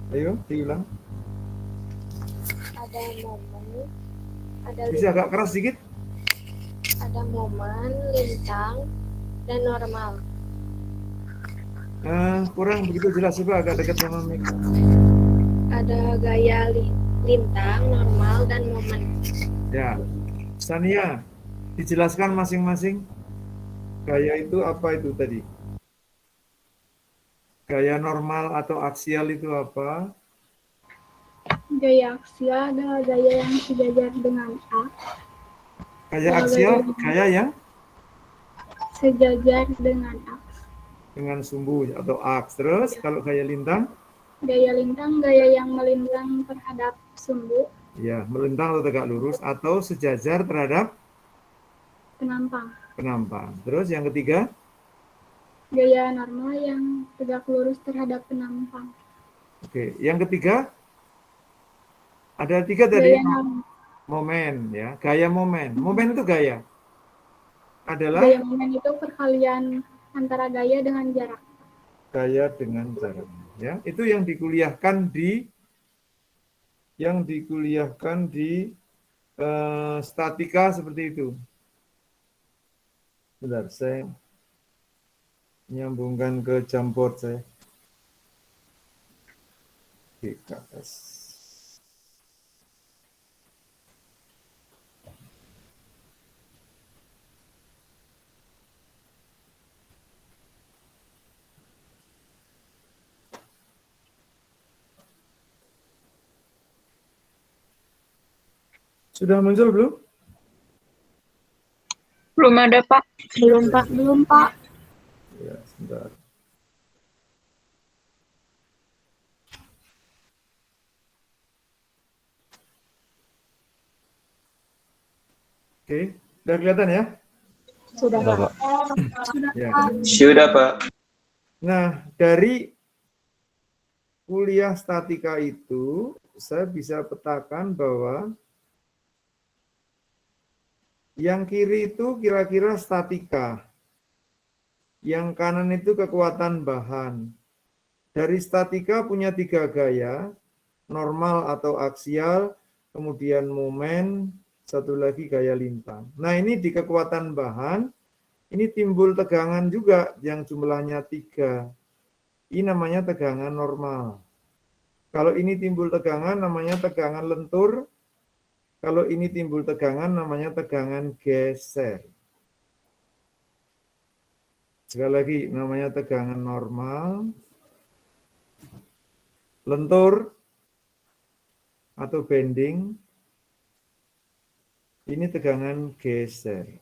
Ayo, diulang. Ada momen, ada Bisa agak keras sedikit? ada momen, lintang, dan normal. Kurang begitu jelas, coba agak dekat sama mic. Ada gaya lintang, normal, dan momen. Ya, Sania, dijelaskan masing-masing. Gaya itu apa itu tadi? Gaya normal atau aksial itu apa? Gaya aksial adalah gaya yang sejajar dengan A. Gaya Kalau aksial, gaya gaya yang sejajar dengan A. dengan sumbu atau aks. Terus kalau gaya lintang? Gaya lintang, gaya yang melintang terhadap sumbu. Ya, melintang atau tegak lurus atau sejajar terhadap Penampang. penampang. Terus yang ketiga? Gaya normal yang tegak lurus terhadap penampang. Oke, yang ketiga? Ada tiga tadi. Gaya normal. Momen, ya. Gaya momen. Momen itu gaya. Adalah Gaya momen itu perkalian antara gaya dengan jarak. gaya dengan jarak. Ya, itu yang dikuliahkan di statika seperti itu. Bentar, saya menyambungkan ke Jamboard saya. GKS. Sudah muncul belum? Belum ada, Pak. Belum, Pak. Belum, Pak. Ya, sebentar. Oke, sudah kelihatan ya? Sudah, Pak. Ya. Sudah, Pak. Nah, dari kuliah statika itu, saya bisa petakan bahwa yang kiri itu kira-kira statika. Yang kanan itu kekuatan bahan. Dari statika punya 3 gaya, normal atau aksial, kemudian momen, satu lagi gaya lintang. Nah, ini di kekuatan bahan, ini timbul tegangan juga yang jumlahnya 3. Ini namanya tegangan normal. Kalau ini timbul tegangan namanya tegangan lentur. Kalau ini timbul tegangan namanya tegangan geser. Sekali lagi namanya tegangan normal, lentur atau bending. Ini tegangan geser.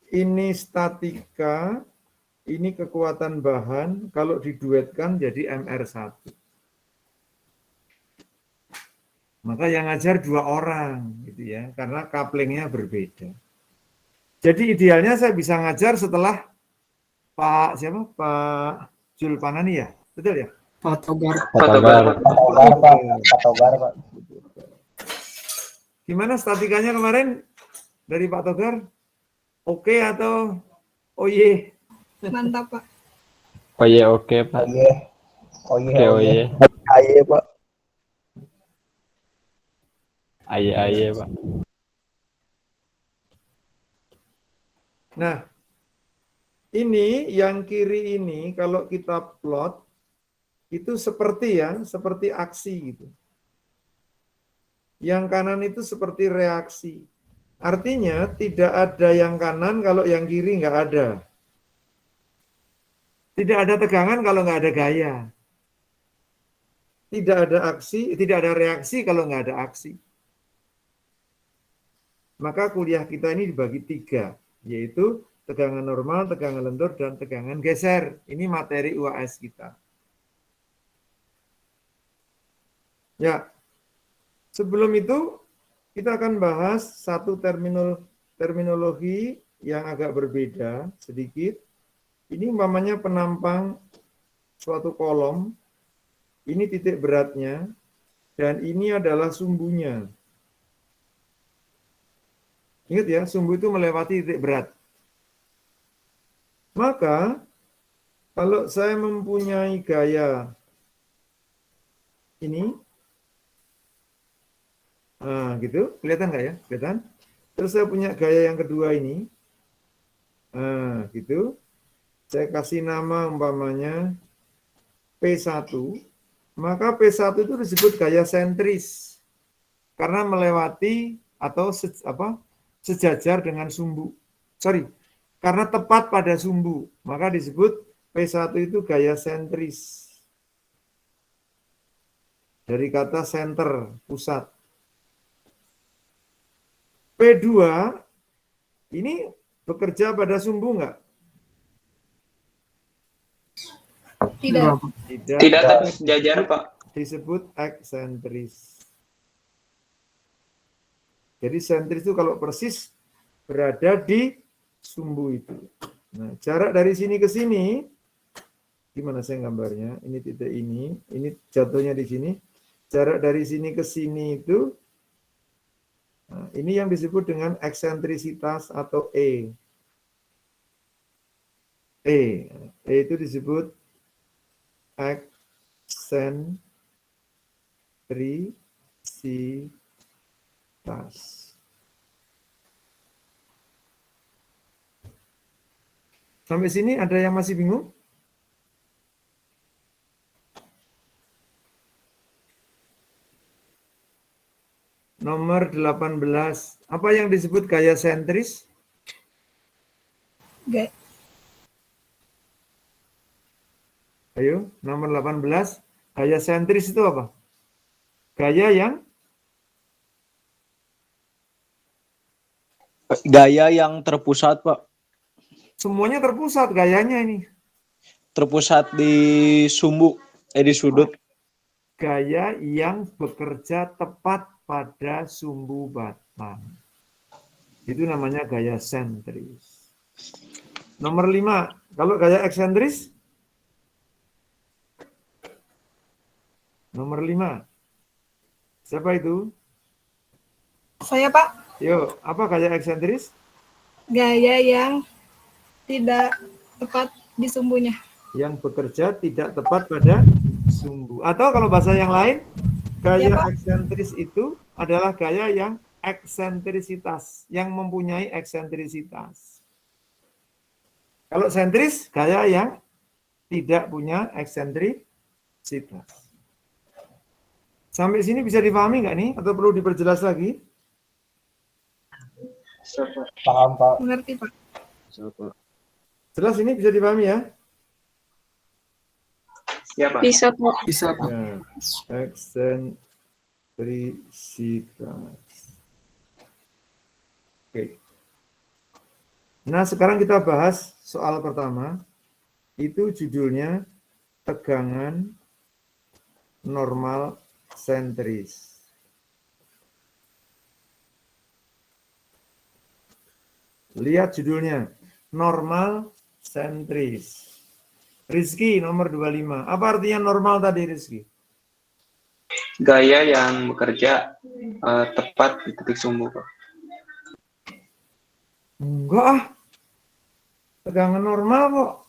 Ini statika, ini kekuatan bahan, kalau diduetkan jadi MR1. Maka yang ngajar 2 orang, gitu ya, karena couplingnya berbeda. Jadi idealnya saya bisa ngajar setelah Pak siapa? Pak Julpanani ya, betul ya? Pak Togar. Pak. Gimana statikanya kemarin dari Pak Togar? Oke atau oye? Mantap, Pak. Oh iya, oke, Pak. Oke. Ayo, Pak. Aye, Pak. Nah, ini yang kiri ini kalau kita plot itu seperti aksi gitu. Yang kanan itu seperti reaksi. Artinya tidak ada yang kanan kalau yang kiri nggak ada. Tidak ada tegangan kalau nggak ada gaya. Tidak ada aksi, tidak ada reaksi kalau nggak ada aksi. Maka kuliah kita ini dibagi 3, yaitu tegangan normal, tegangan lentur, dan tegangan geser. Ini materi UAS kita. Ya, sebelum itu kita akan bahas satu terminologi yang agak berbeda sedikit. Ini umpamanya penampang suatu kolom, ini titik beratnya, dan ini adalah sumbunya. Ingat ya, sumbu itu melewati titik berat. Maka Kalau saya mempunyai gaya ini, nah gitu, kelihatan nggak ya? Kelihatan? Terus saya punya gaya yang kedua ini, nah gitu. Saya kasih nama umpamanya P1, maka P1 itu disebut gaya sentris karena melewati atau sejajar dengan sumbu. Sorry, karena tepat pada sumbu, maka disebut P1 itu gaya sentris. Dari kata center, pusat. P2 ini bekerja pada sumbu enggak? Tidak. Tidak, tapi sejajar, Pak. Disebut eksentris. Jadi sentris itu kalau persis berada di sumbu itu. Nah, jarak dari sini ke sini, gimana saya gambarnya? Ini titik ini jatuhnya di sini. Jarak dari sini ke sini itu, nah, ini yang disebut dengan eksentrisitas atau E. E itu disebut eksentrisitas. Sampai sini ada yang masih bingung? Nomor 18. Apa yang disebut gaya sentris? Ayo, nomor 18. Gaya sentris itu apa? Gaya yang terpusat, Pak. semuanya terpusat gayanya ini. Terpusat di sumbu, di sudut. Gaya yang bekerja tepat pada sumbu batang. Itu namanya gaya sentris. Nomor 5. Kalau gaya eksentris? Nomor 5. Siapa itu? Saya, Pak. Yuk, apa gaya eksentris? Gaya yang tidak tepat di sumbunya. Yang bekerja tidak tepat pada sumbu. Atau kalau bahasa yang lain, gaya Ya, Pak. eksentris itu adalah gaya yang eksentrisitas, yang mempunyai eksentrisitas. Kalau sentris, gaya yang tidak punya eksentrisitas. Sampai sini bisa dipahami nggak nih? Atau perlu diperjelas lagi? Paham, Pak. Mengerti, Pak? Jelas ini bisa dipahami ya? Ya, Pak. Bisa, Pak. Bisa, Pak. Ya, eksentrisitas. Oke. Nah, sekarang kita bahas soal pertama. Itu judulnya tegangan normal sentris. Lihat judulnya, normal sentris. Rizky nomor 25. Apa artinya normal tadi, Rizky? Gaya yang bekerja tepat di titik sumbu, Pak. Enggak ah. Tegangan normal kok.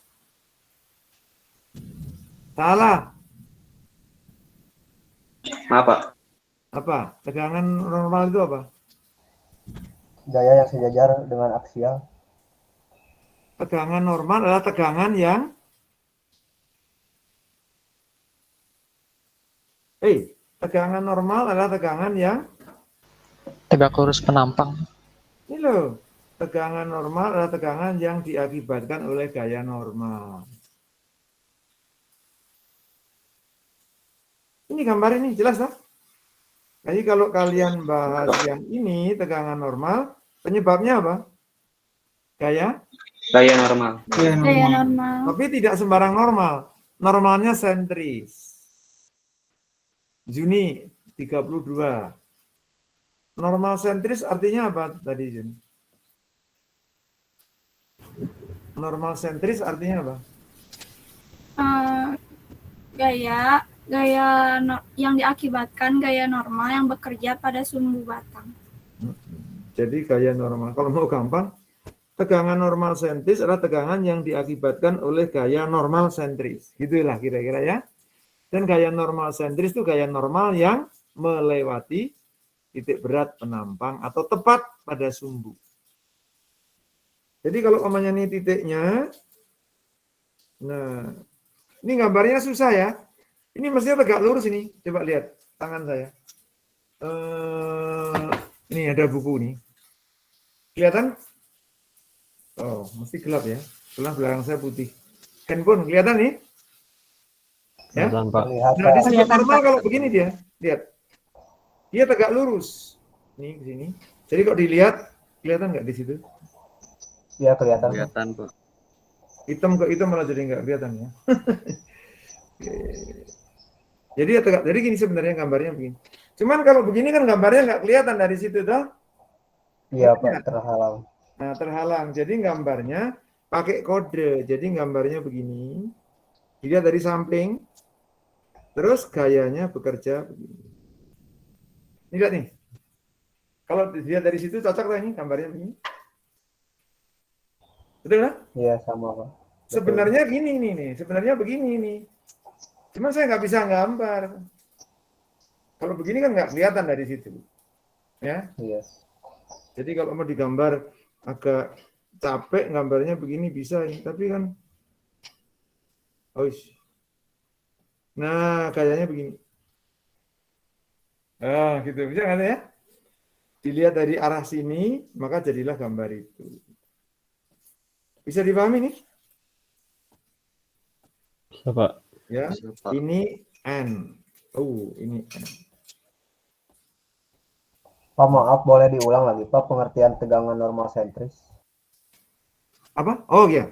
Salah. Maaf, Pak. Apa? Tegangan normal itu apa? Gaya yang sejajar dengan aksial. Tegangan normal adalah tegangan yang tegangan normal adalah tegangan yang tegak lurus penampang. ini loh. Tegangan normal adalah tegangan yang diakibatkan oleh gaya normal. Ini gambar ini jelas tak? Jadi kalau kalian bahas yang ini tegangan normal, penyebabnya apa? Gaya? Gaya normal. Gaya normal. Tapi tidak sembarang normal. Normalnya sentris. Juni 32. Normal sentris artinya apa tadi, Juni? Normal sentris artinya apa? Gaya yang diakibatkan gaya normal yang bekerja pada sumbu batang. Jadi gaya normal. Kalau mau gampang, tegangan normal sentris adalah tegangan yang diakibatkan oleh gaya normal sentris. Gitulah kira-kira ya. Dan gaya normal sentris itu gaya normal yang melewati titik berat penampang atau tepat pada sumbu. Jadi kalau umpamanya ini titiknya, nah ini gambarnya susah ya. Ini mestinya tegak lurus ini. Coba lihat tangan saya. Ini ada buku nih. Kelihatan? Oh, mesti gelap ya. Sebelah belakang saya putih. Handphone kelihatan nih? Ya. Kelihatan. Nah, disebut normal kalau begini dia. Lihat. Dia tegak lurus. Nih ke sini. Jadi kalau dilihat, kelihatan nggak di situ? Iya, kelihatan. Kelihatan, Pak. Hitam ke hitam malah jadi nggak kelihatan ya. Oke. Jadi ya tegak. Jadi gini sebenarnya gambarnya begini. Cuman kalau begini kan gambarnya nggak kelihatan dari situ toh. Iya, Pak, terhalang. Nah, terhalang. Jadi gambarnya pakai kode. Jadi gambarnya begini. Dilihat dari samping. Terus gayanya bekerja begini. Ini lihat nih. Kalau dilihat dari situ cocok lah ini gambarnya begini. Betul kan? Iya, sama, Pak. Betul. Sebenarnya gini nih. Sebenarnya begini nih. Cuma saya nggak bisa gambar. Kalau begini kan nggak kelihatan dari situ. Ya. Iya. Jadi kalau mau digambar agak capek gambarnya begini bisa ini, tapi kan nah kayaknya begini. Ah, gitu bisa nggak ya? Dilihat dari arah sini, maka jadilah gambar itu. Bisa dipahami nih? Bisa, Pak. Ya, Bisa, Pak. ini N. Oh, ini N. Pak, maaf, boleh diulang lagi, Pak, pengertian tegangan normal sentris? Apa? Oh ya,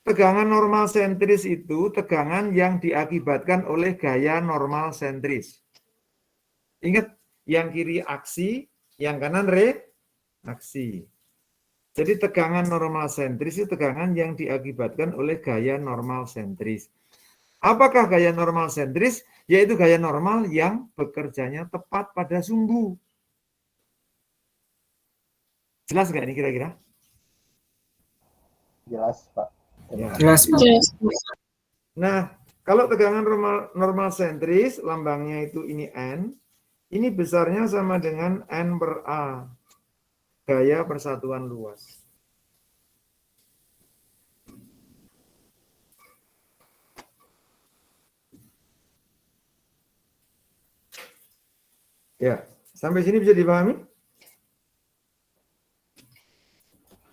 tegangan normal sentris itu tegangan yang diakibatkan oleh gaya normal sentris. Ingat, yang kiri aksi, yang kanan reaksi. Jadi tegangan normal sentris itu tegangan yang diakibatkan oleh gaya normal sentris. Apakah gaya normal sentris? Yaitu gaya normal yang bekerjanya tepat pada sumbu. Jelas nggak ini kira-kira? Jelas, Pak. Ya. Jelas, Pak. Nah, kalau tegangan normal sentris, lambangnya itu ini N, ini besarnya sama dengan N per A, gaya persatuan luas. Ya, sampai sini bisa dipahami?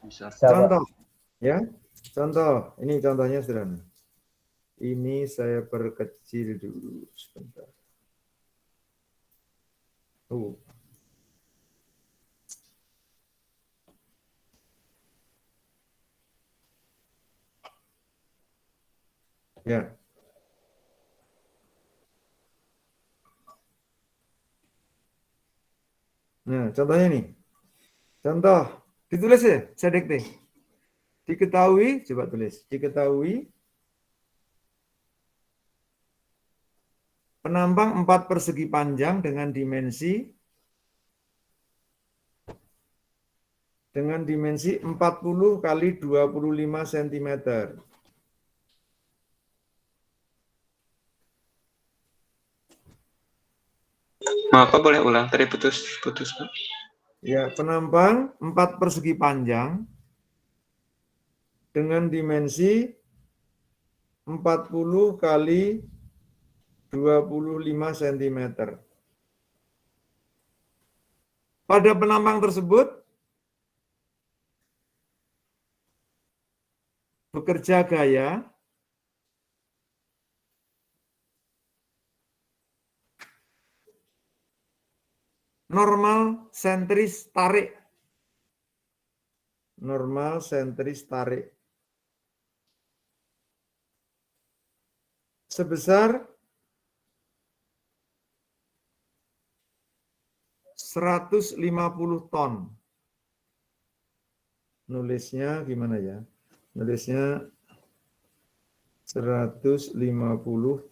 Bisa. Contoh, ya, contoh. Ini contohnya sederhana. Ini saya perkecil dulu sebentar. Ya. Nah, contohnya nih. Contoh, ditulis ya, saya dikte. Diketahui, coba tulis. Diketahui penampang 4 persegi panjang dengan dimensi 40 kali 25 cm. Maaf, Pak, boleh ulang? Tadi putus, Pak. Ya, penampang 4 persegi panjang dengan dimensi 40 kali 25 cm. Pada penampang tersebut bekerja gaya normal sentris tarik. Normal sentris tarik. Sebesar 150 ton. Nulisnya gimana ya? Nulisnya 150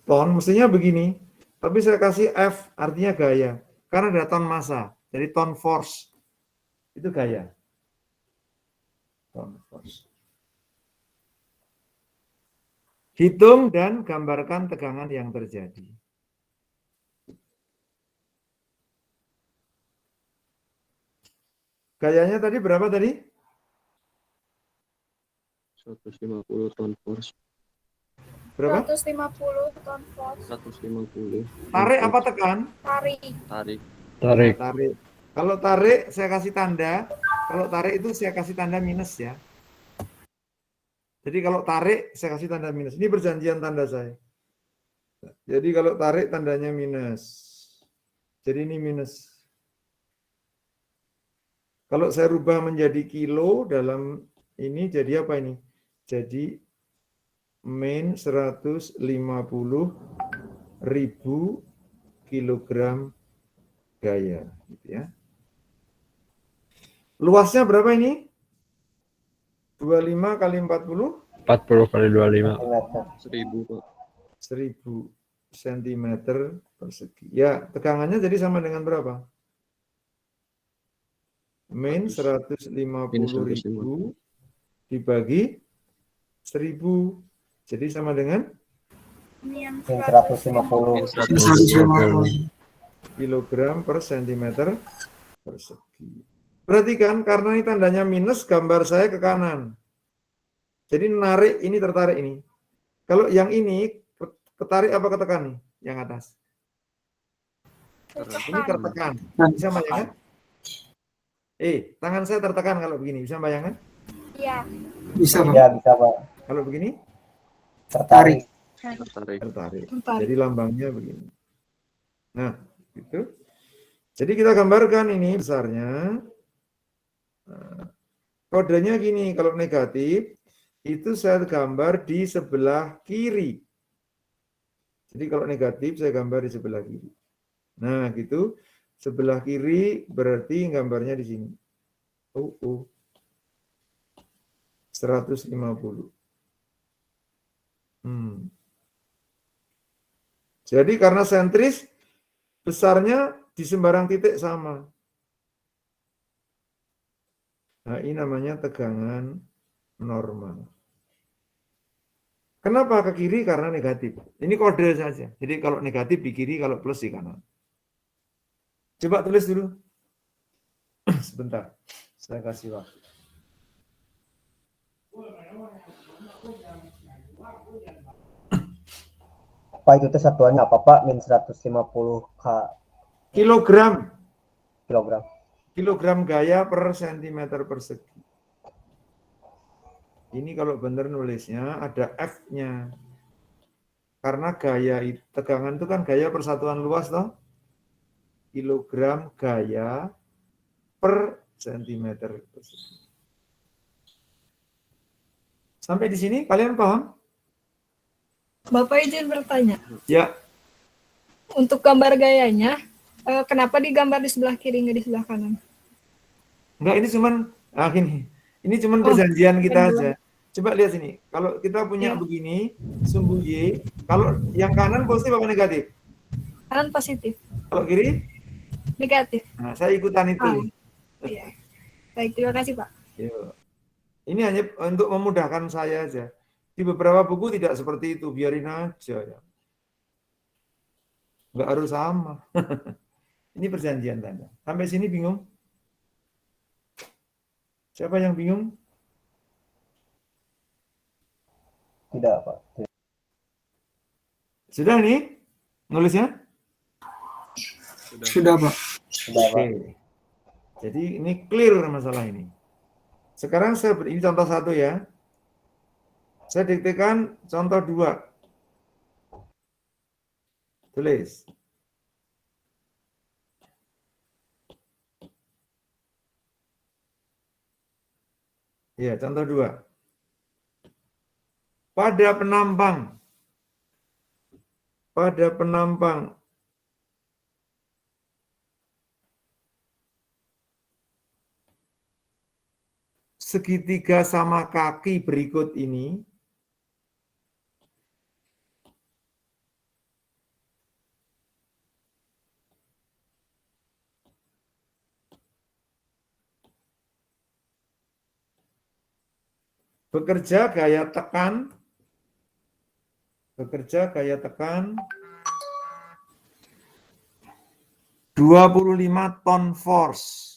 ton. Mestinya begini. Tapi saya kasih F, artinya gaya. Karena ada ton massa. Jadi ton force. Itu gaya. ton force. Hitung dan gambarkan tegangan yang terjadi. Gayanya tadi berapa tadi? 150 ton force. Berapa? 150 ton force. 150. Tarik apa tekan? Tarik. Tarik. Nah, tarik. Kalau tarik saya kasih tanda. Kalau tarik itu saya kasih tanda minus ya. Jadi kalau tarik saya kasih tanda minus. Ini perjanjian tanda saya. Jadi kalau tarik tandanya minus. Jadi ini minus. Kalau saya rubah menjadi kilo dalam ini jadi apa ini? Jadi min 150.000 kilogram gaya. Gitu ya. Luasnya berapa ini? 25 kali 40? 40 kali 25. 1000. 1000, Pak. 1000 cm persegi. Ya, tegangannya jadi sama dengan berapa? Min 150.000 dibagi 1000. Jadi sama dengan Min 150. 150. kilogram per centimeter persegi. Perhatikan, karena ini tandanya minus, gambar saya ke kanan. Jadi narik ini tertarik ini. Kalau yang ini ketarik apa ketekan nih? Yang atas. Ini tertekan. Bisa bayangkan? Tangan saya tertekan kalau begini. Bisa bayangkan? Iya. Bisa, Pak. Kalau begini? Tertarik. Tertarik. Jadi lambangnya begini. Nah, gitu. Jadi kita gambarkan ini besarnya. Nah, kodenya gini, kalau negatif itu saya gambar di sebelah kiri. Jadi kalau negatif saya gambar di sebelah kiri. Nah, gitu. Sebelah kiri berarti gambarnya di sini. 150. Jadi karena sentris besarnya di sembarang titik sama. Nah, ini namanya tegangan normal. Kenapa ke kiri? Karena negatif. Ini kode saja. Jadi kalau negatif di kiri, kalau plus di kanan. Coba tulis dulu. Sebentar. Saya kasih waktu. Pak, itu satuannya apa, Pak? Min 150 kilogram. kilogram. Kilogram gaya per centimeter persegi. Ini kalau benar nulisnya ada F-nya. Karena gaya tegangan itu kan gaya persatuan luas toh. Kilogram gaya per centimeter persegi. Sampai di sini kalian paham? Bapak izin bertanya. Ya. Untuk gambar gayanya, kenapa digambar di sebelah kiri nggak di sebelah kanan? Enggak, ini cuman ini cuman perjanjian kita aja. Coba lihat sini. Kalau kita punya begini, sumbu Y, kalau yang kanan positif apa negatif? Kanan positif. Kalau kiri? Negatif. Nah, saya ikutan itu. Iya. Baik, terima kasih, Pak. Yo. Ini hanya untuk memudahkan saya aja. Di beberapa buku tidak seperti itu, biarin aja ya. Enggak harus sama. Ini perjanjian tanda. Sampai sini bingung? Siapa yang bingung? Tidak, Pak. Sudah nih nulisnya? Sudah, Pak. Oke. Jadi ini clear masalah ini. Sekarang ini contoh 1 ya. Saya diktekan contoh 2. Tulis. Ya, contoh 2. Pada penampang segitiga sama kaki berikut ini, Bekerja gaya tekan. Bekerja gaya tekan 25 ton force.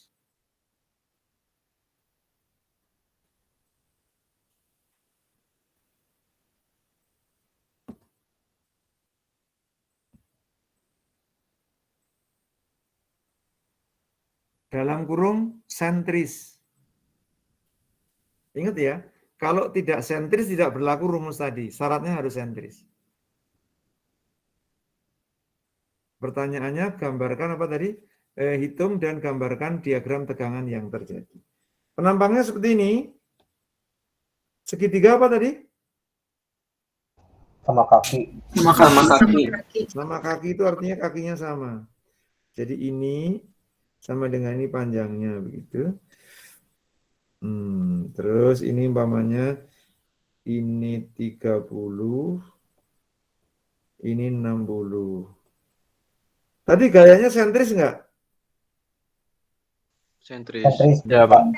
Dalam kurung sentris. Ingat ya, kalau tidak sentris tidak berlaku rumus tadi. Syaratnya harus sentris. Pertanyaannya gambarkan apa tadi? Hitung dan gambarkan diagram tegangan yang terjadi. Penampangnya seperti ini. Segitiga apa tadi? Sama kaki. Sama kaki. Sama kaki itu artinya kakinya sama. Jadi ini sama dengan ini panjangnya begitu. Terus ini umpamanya ini 30, ini 60. Tadi gayanya sentris enggak? Sentris. Sentris. Ya, Pak.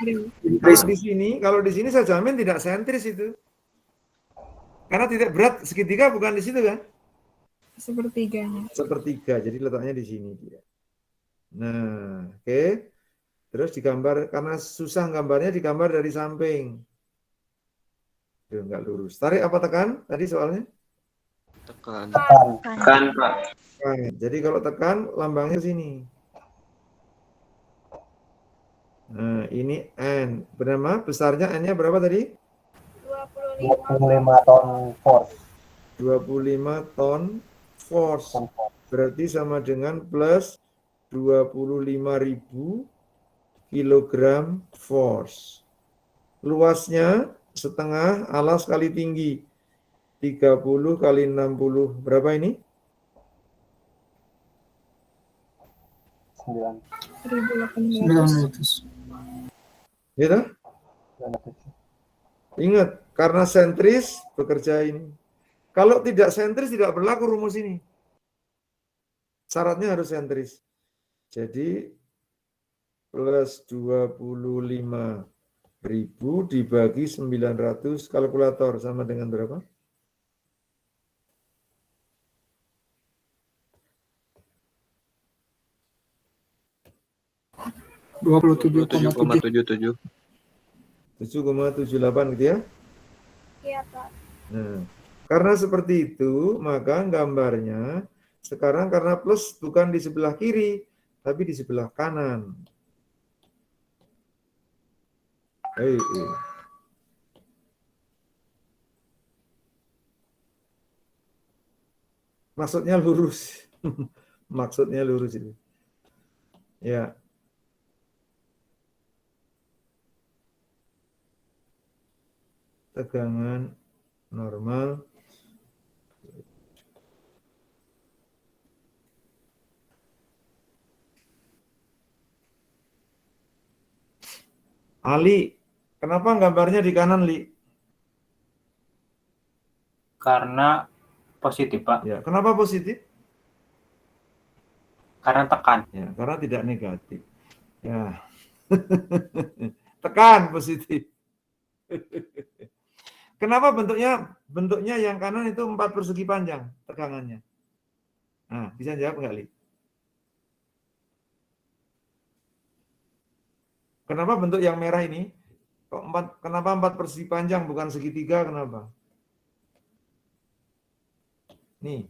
Kalau di sini saya jamin tidak sentris itu. Karena tidak berat segitiga bukan di situ kan? Sepertiganya. Sepertiga, jadi letaknya di sini dia. Nah, oke. Terus digambar, karena susah gambarnya digambar dari samping. Duh, nggak lurus. Tarik apa tekan? Tadi soalnya? Tekan. Tekan, Pak. Nah, jadi kalau tekan, lambangnya sini. Nah, ini N. Bernama besarnya N-nya berapa tadi? 25 ton force. 25 ton force. Berarti sama dengan plus 25.000 kilogram force. Luasnya setengah alas kali tinggi. 30 kali 60. Berapa ini? 1.800. Gitu? Ingat, karena sentris bekerja ini. Kalau tidak sentris tidak berlaku rumus ini. Syaratnya harus sentris. Jadi plus 25.000 dibagi 900 kalkulator sama dengan berapa? 27,77. 7,78 gitu ya? Iya, Pak. Nah, karena seperti itu, maka gambarnya sekarang karena plus bukan di sebelah kiri, tapi di sebelah kanan. Maksudnya lurus. Maksudnya lurus itu. Ya. Tegangan normal. Ali, kenapa gambarnya di kanan, Li? Karena positif, Pak. Ya, kenapa positif? Karena tekan. Ya, karena tidak negatif. Ya. Tekan positif. Kenapa bentuknya yang kanan itu 4 persegi panjang tegangannya? Nah, bisa jawab nggak, Li? Kenapa bentuk yang merah ini? Kenapa 4 persegi panjang bukan segitiga? Kenapa? Nih,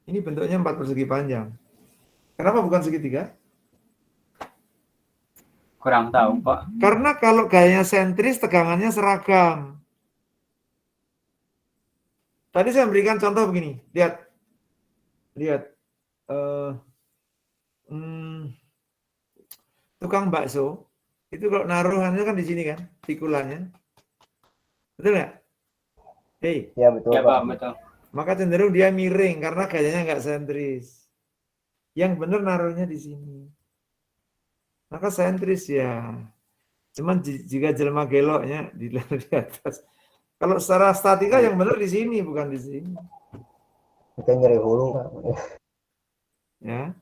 ini bentuknya 4 persegi panjang. Kenapa bukan segitiga? Kurang tahu, Pak. Karena kalau gayanya sentris, tegangannya seragam. Tadi saya memberikan contoh begini. Lihat. Tukang bakso, itu kalau naruhannya kan di sini kan, pikulannya. Betul nggak? Hei. Ya, betul, Ya, Pak. Pak, betul. Maka cenderung dia miring karena gayanya nggak sentris. Yang benar naruhnya di sini. Maka sentris ya. Cuman jika jelma geloknya di atas. Kalau secara statika yang benar di sini, bukan di sini. Kita nyeri hulu. Ya.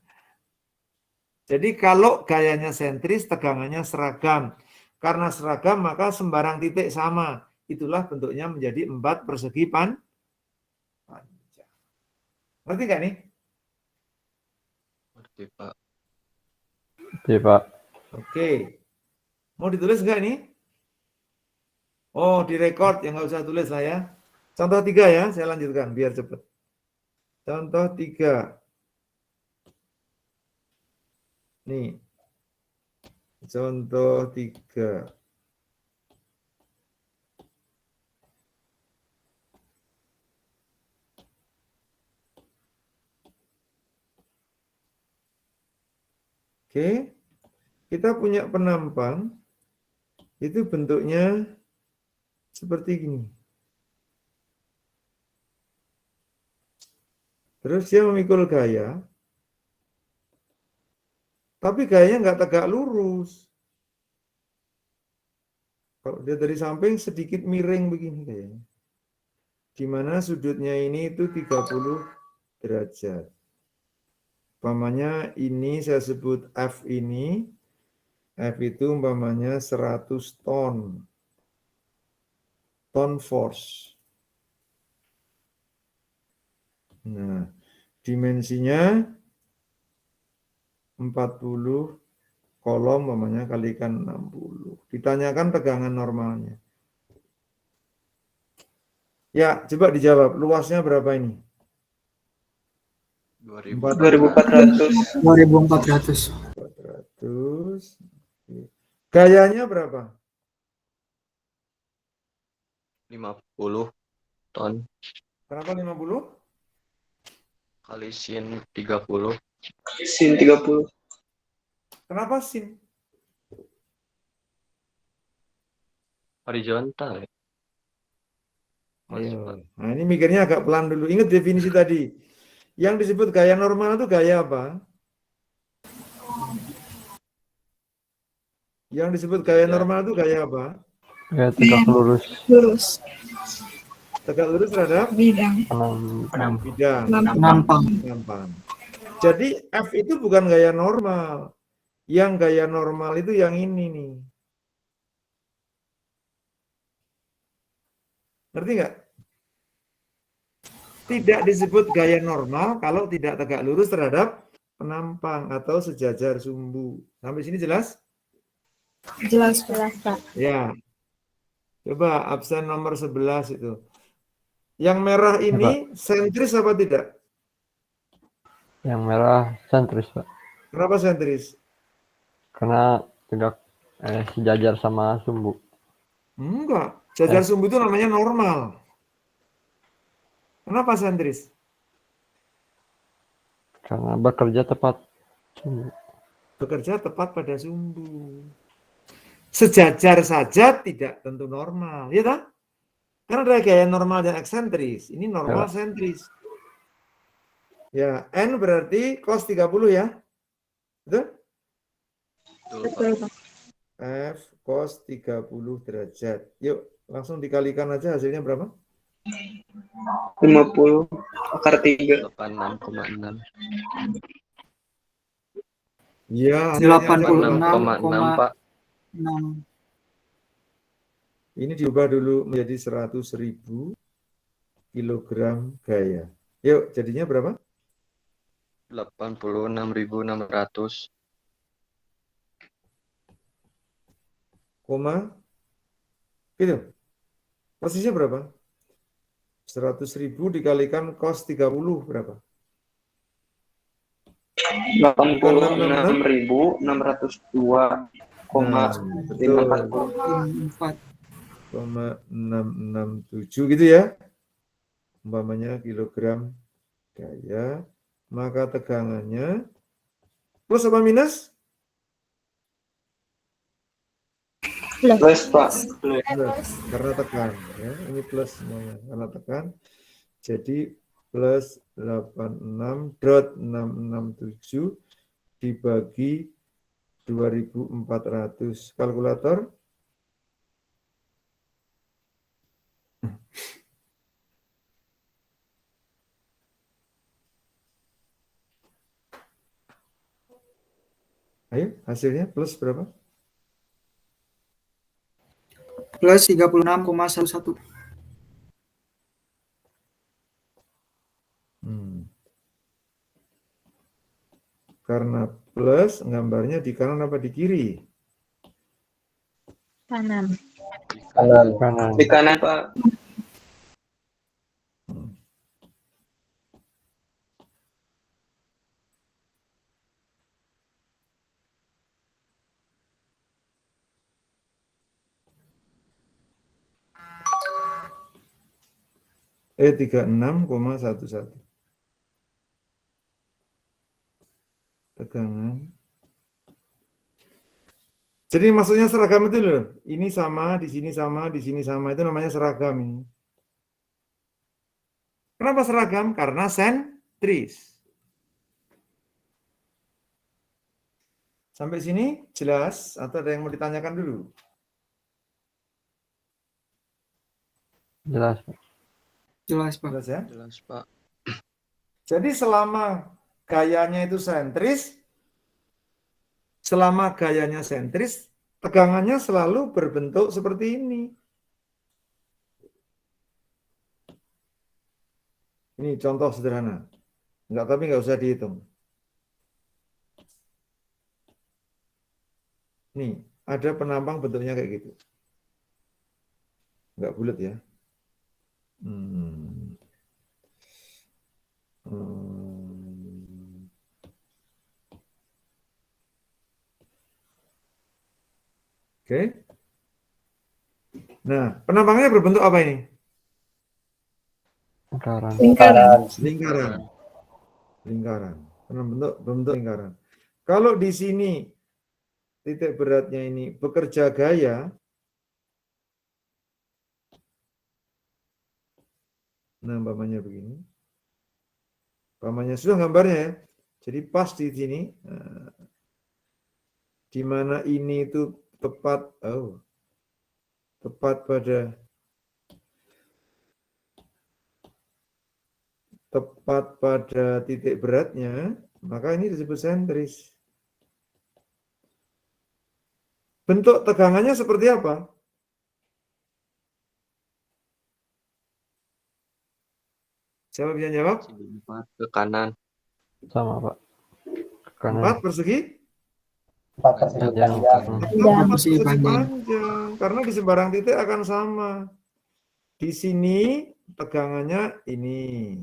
Jadi kalau gayanya sentris, tegangannya seragam. Karena seragam, maka sembarang titik sama. itulah bentuknya menjadi 4 persegi panjang. Ngerti nggak nih? Ngerti, Pak. Iya, Pak. Oke. Mau ditulis nggak nih? Oh, direkord ya, nggak usah tulis lah ya. Contoh 3 ya, saya lanjutkan biar cepat. Contoh 3. Nih. Contoh 3. Oke. Kita punya penampang. Itu bentuknya seperti gini. Terus dia memikul gaya. Tapi gayanya nggak tegak lurus. Kalau dia dari samping sedikit miring begini kayaknya. Di mana sudutnya ini itu 30 derajat. Umpamanya ini saya sebut F ini. F itu umpamanya 100 ton. Ton force. Nah, dimensinya 40 kolom umpamanya kalikan 60. Ditanyakan tegangan normalnya. Ya, coba dijawab. Luasnya berapa ini? 2400. 2400. 400. Gayanya berapa? 50 ton Kenapa 50? kali sin 30. Sin 30. Kenapa sin? Horizontal ya. Mas, Pak. Ayo. Nah, ini mikirnya agak pelan dulu. Ingat definisi tadi. Yang disebut gaya normal itu gaya apa? Yang disebut gaya normal itu gaya apa? Ya, tegak lurus. Lurus. Tegak lurus terhadap Bidang. bidang. Penampang. Gampang. Jadi F itu bukan gaya normal. Yang gaya normal itu yang ini nih. Ngerti nggak? Tidak disebut gaya normal kalau tidak tegak lurus terhadap penampang atau sejajar sumbu. Sampai sini jelas? Jelas, Pak. Ya. Coba absen nomor 11 itu. Yang merah ini sentris apa tidak? Yang merah sentris, Pak. Kenapa sentris? Karena tegak sejajar sama sumbu. Enggak. Jajar sumbu itu namanya normal. Kenapa sentris? Karena bekerja tepat sumbu. Bekerja tepat pada sumbu. Sejajar saja tidak tentu normal, ya tak? Karena ada gaya normal dan eksentris. Ini normal sentris. Ya, N berarti cos 30 ya. Betul? Betul, Pak. F cos 30 derajat. Yuk, langsung dikalikan aja hasilnya berapa? 50 akar 3. 86,6. Ya, hasilnya aja 86,6, Pak. 6. ini diubah dulu menjadi 100.000 kilogram gaya. Yuk, jadinya berapa? 86.600. Koma. Gitu. Persisnya berapa? 100.000 dikalikan cos 30 berapa? 86.602,540. gitu ya. Umpamanya kilogram gaya, maka tegangannya plus apa minus? Plus, Pak. Plus, karena tekan ya. Ini plus semuanya karena tekan. Jadi plus 86.667 dibagi 2.400. Kalkulator. Ayo, hasilnya plus berapa? plus 36,11. Karena plus, gambarnya di kanan apa di kiri? Kanan. Kanan. Kanan. Di kanan, Pak. E 36,11. Tegangan. Jadi maksudnya seragam itu loh. Ini sama, di sini sama, di sini sama. Itu namanya seragam ini. Kenapa seragam? Karena sentris. Sampai sini jelas atau ada yang mau ditanyakan dulu? Jelas, Pak. Jelas, Pak. Jelas ya? Jelas, Pak. Jadi selama gayanya itu sentris, tegangannya selalu berbentuk seperti ini. Ini contoh sederhana. Tapi nggak usah dihitung. Nih, ada penampang bentuknya kayak gitu. Nggak bulat ya. Oke. Nah, penampangnya berbentuk apa ini? Lingkaran. Lingkaran. Berbentuk lingkaran. Kalau di sini titik beratnya ini bekerja gaya, nah umpamanya begini. Umpamanya sudah gambarnya ya. Jadi pas di sini, di mana ini itu tepat pada titik beratnya, maka ini disebut sentris. Bentuk tegangannya seperti apa? Siapa bisa jawab? Ke kanan. Sama, Pak. Ke kanan. 4 persegi? 4 persegi Panjang. panjang. 4 persegi panjang. Karena di sembarang titik akan sama. Di sini tegangannya ini.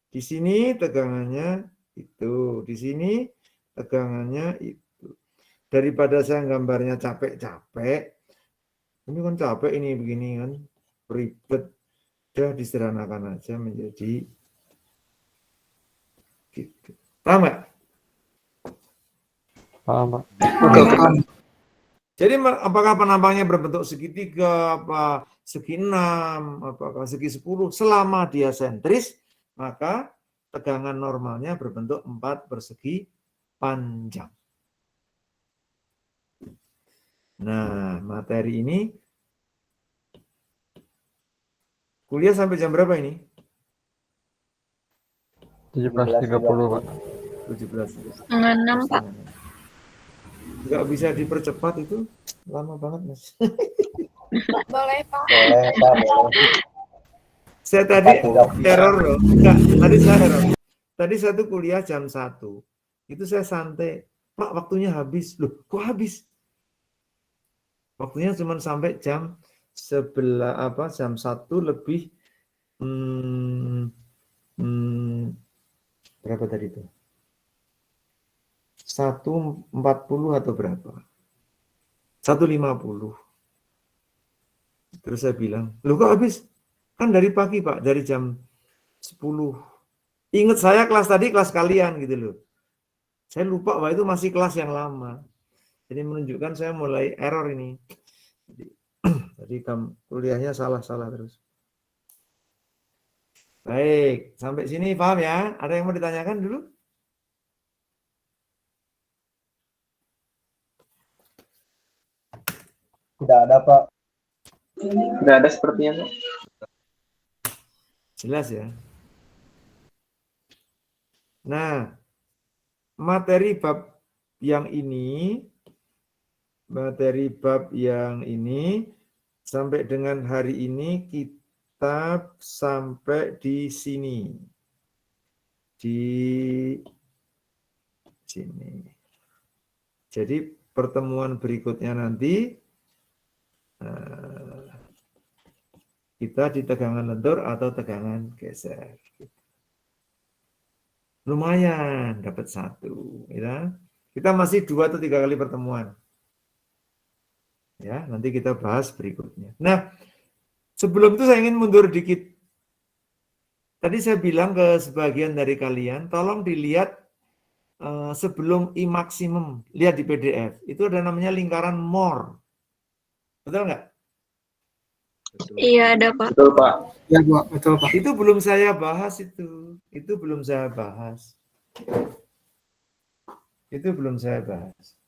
Di sini tegangannya itu. Di sini tegangannya itu. Daripada saya gambarnya capek-capek. Ini kan capek ini begini kan. Ribet. Sudah disederhanakan aja menjadi gitu. Paham nggak? Paham, Pak. Jadi apakah penampangnya berbentuk segitiga, apa segi 6, apakah segi 10, selama dia sentris, maka tegangan normalnya berbentuk 4 persegi panjang. Nah, materi ini kuliah sampai jam berapa ini? 17.30, Pak. 17. 6, Pak. Nggak bisa dipercepat itu lama banget, Mas. Boleh, Pak. Boleh, Pak, boleh. Saya tadi error loh. Enggak, tadi saya error. Tadi saya tuh kuliah jam 1. Itu saya santai. Pak, waktunya habis. Loh, kok habis? Waktunya cuma sampai jam 1 lebih berapa tadi itu? 1.40 atau berapa? 1.50. Terus saya bilang, loh kok habis? Kan dari pagi Pak, dari jam 10. Ingat saya kelas tadi kelas kalian gitu loh. Saya lupa bahwa itu masih kelas yang lama. Jadi menunjukkan saya mulai error ini. Jadi kuliahnya salah-salah terus. Baik, sampai sini paham ya? Ada yang mau ditanyakan dulu? Tidak ada, Pak. Tidak ada sepertinya, Pak. Jelas ya? Nah, materi bab yang ini Sampai dengan hari ini kita sampai di sini. Di sini. Jadi pertemuan berikutnya nanti kita di tegangan lentur atau tegangan geser. Lumayan dapat 1, ya. Kita masih 2 atau 3 kali pertemuan. Ya, nanti kita bahas berikutnya. Nah, sebelum itu saya ingin mundur dikit. Tadi saya bilang ke sebagian dari kalian, tolong dilihat sebelum I maksimum, lihat di PDF, itu ada namanya lingkaran Mohr. Betul nggak? Iya ada Pak. Betul, Pak. Ya, Pak. Betul, Pak. Itu belum saya bahas itu. Itu belum saya bahas. Itu belum saya bahas.